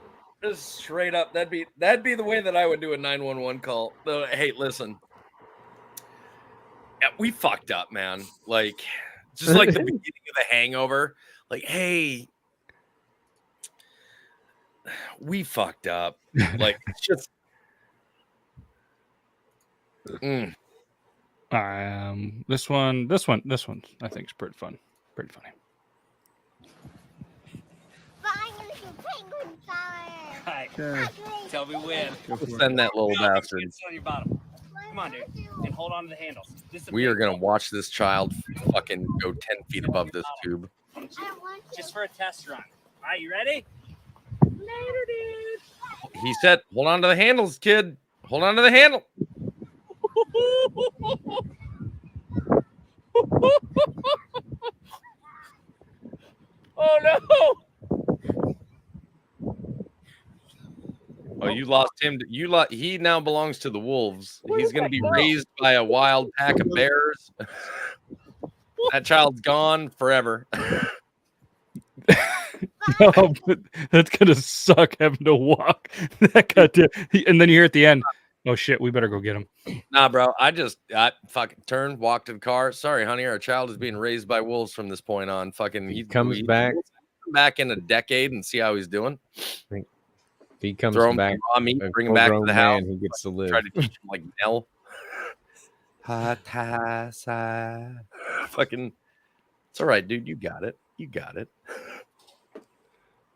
Just straight up. That'd be the way that I would do a 911 call. Hey, listen. Yeah, we fucked up, man. Like, just like the beginning of The Hangover. Like, hey, we fucked up. Like, it's just. This one, I think is pretty fun. Pretty funny. Tell me when. Send that little bastard. On your bottom. Come on, dude. And hold on to the handles. We are going to watch this child fucking go 10 feet above this tube. Just for a test run. All right, you ready? Later, dude. He said, hold on to the handles, kid. Hold on to the handle. Oh, no. Oh, you lost him. He now belongs to the wolves. He's going to be raised by a wild pack of bears. That child's gone forever. No, but that's gonna suck having to walk that goddamn. And then you hear at the end, "Oh shit, we better go get him." Nah, bro. I fucking turned, walked to the car. Sorry, honey, our child is being raised by wolves from this point on. Fucking, he comes back. Back in a decade and see how he's doing. If he comes Throw him back, raw meat, bring him back to the house. He gets to live. Try to teach him like Nell. Fucking, it's all right, dude. You got it. You got it.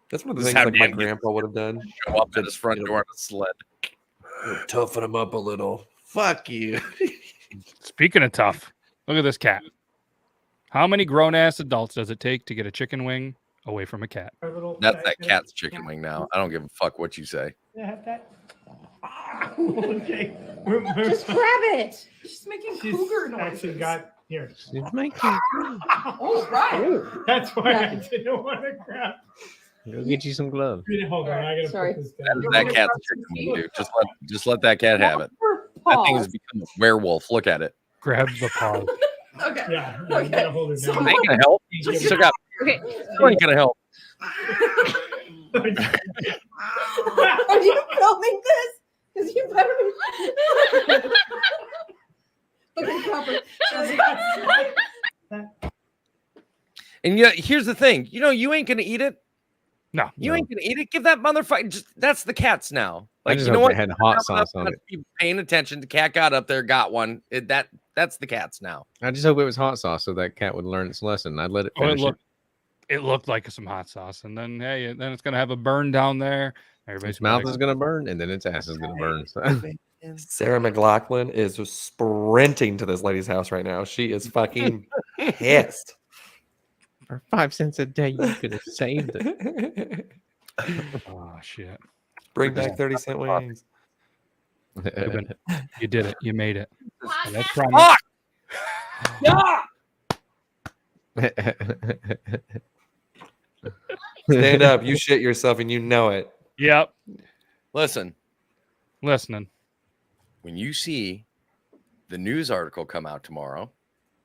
That's one of the things like my grandpa would have done. Show up at his front door on a sled. Toughen him up a little. Fuck you. Speaking of tough, look at this cat. How many grown ass adults does it take to get a chicken wing away from a cat? That's that cat's chicken wing now. I don't give a fuck what you say. Okay. Just grab it. She's making cougar noises. Here. She's making. Oh, right. That's why I didn't want to grab. Go get you some gloves. Hold on, I gotta put this down. That cat's chicken wing, dude. Just let that cat have it. That thing has become a werewolf. Look at it. Grab the paw. Okay. Yeah, you gotta hold her down. I ain't gonna help. Still got. Okay. I ain't gonna help. Are you filming this? Because you better be. Okay, proper. And yeah, here's the thing. You ain't gonna eat it. No, you ain't gonna eat it. Give that motherfucker. That's the cat's now. Like, just you know hope what? they had hot sauce on it. Be paying attention. The cat got up there, got one. That's the cat's now. I just hope it was hot sauce so that cat would learn its lesson. I'd let it finish it looked like some hot sauce, and then then it's gonna have a burn down there. Everybody's its mouth is gonna burn, and then its ass is gonna burn. So. Sarah McLachlan is just sprinting to this lady's house right now. She is fucking pissed. For 5 cents a day, you could have saved it. Oh shit! Bring back 30-cent wings. You did it. You made it. That's Fuck! Yeah! Stand up. You shit yourself and you know it. Yep. Listen, Listening. When you see the news article come out tomorrow,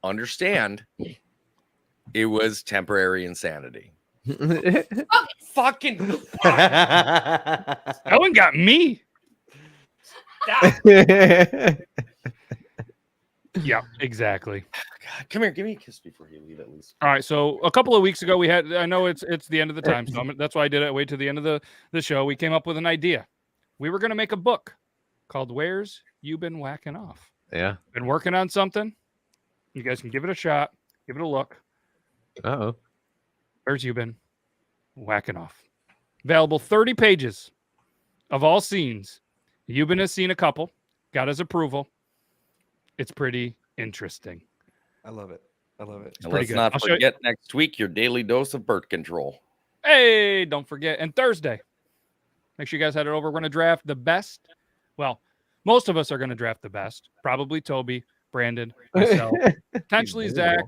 understand it was temporary insanity. Fucking that one got me. Yeah, exactly. God, come here, give me a kiss before you leave at least. All right, so a couple of weeks ago we had, I know it's the end of the time, so that's why I did it. Wait to the end of the show. We came up with an idea. We were going to make a book called "Where's You Been Whacking Off?" Yeah. Been working on something. You guys can give it a shot, give it a look. Uh-oh. Where's You Been Whacking Off? Available 30 pages of all scenes. Euban has seen a couple, got his approval. It's pretty interesting. I love it. I love it. And let's not forget next week your daily dose of birth control. Hey, don't forget. And Thursday, make sure you guys head it over. We're going to draft the best. Well, most of us are going to draft the best. Probably Toby, Brandon, myself, potentially Zach.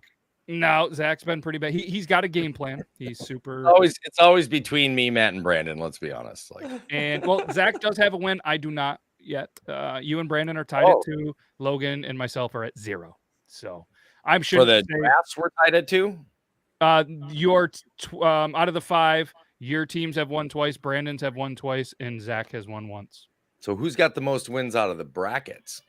No, Zach's been pretty bad. He's got a game plan. He's super. It's always between me, Matt, and Brandon. Let's be honest. And well, Zach does have a win. I do not yet. You and Brandon are tied at 2. Logan and myself are at 0. So I'm sure for the drafts we're tied at 2. Your out of the 5, your teams have won twice. Brandon's have won twice, and Zach has won once. So who's got the most wins out of the brackets?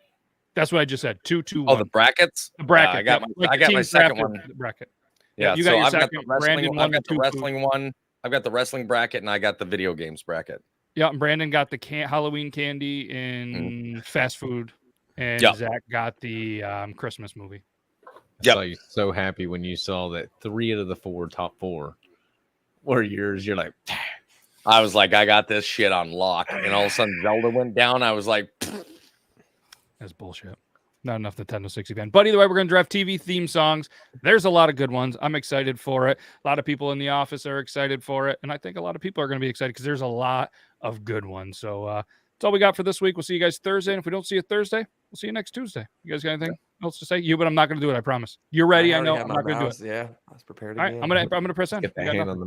That's what I just said. 2, 2, 1. Oh, the brackets. The bracket. I got my second one. The bracket. Yeah, you so got your I've second. got the wrestling. Brandon I've got the 2, wrestling one. I've got the wrestling bracket, and I got the video games bracket. Yeah, and Brandon got the Halloween candy and fast food, and Zach got the Christmas movie. I saw you so happy when you saw that 3 out of the 4 top 4 were yours. You're like, I was like, I got this shit on lock, and all of a sudden Zelda went down. I was like, that's bullshit. Not enough Nintendo 60 band. But either way, we're going to draft TV theme songs. There's a lot of good ones. I'm excited for it. A lot of people in the office are excited for it. And I think a lot of people are going to be excited because there's a lot of good ones. So that's all we got for this week. We'll see you guys Thursday. And if we don't see you Thursday, we'll see you next Tuesday. You guys got anything else to say? But I'm not going to do it. I promise. You're ready. I know. I'm not going to do it. Yeah, I was prepared. All right, I'm going to press on. get that hand on the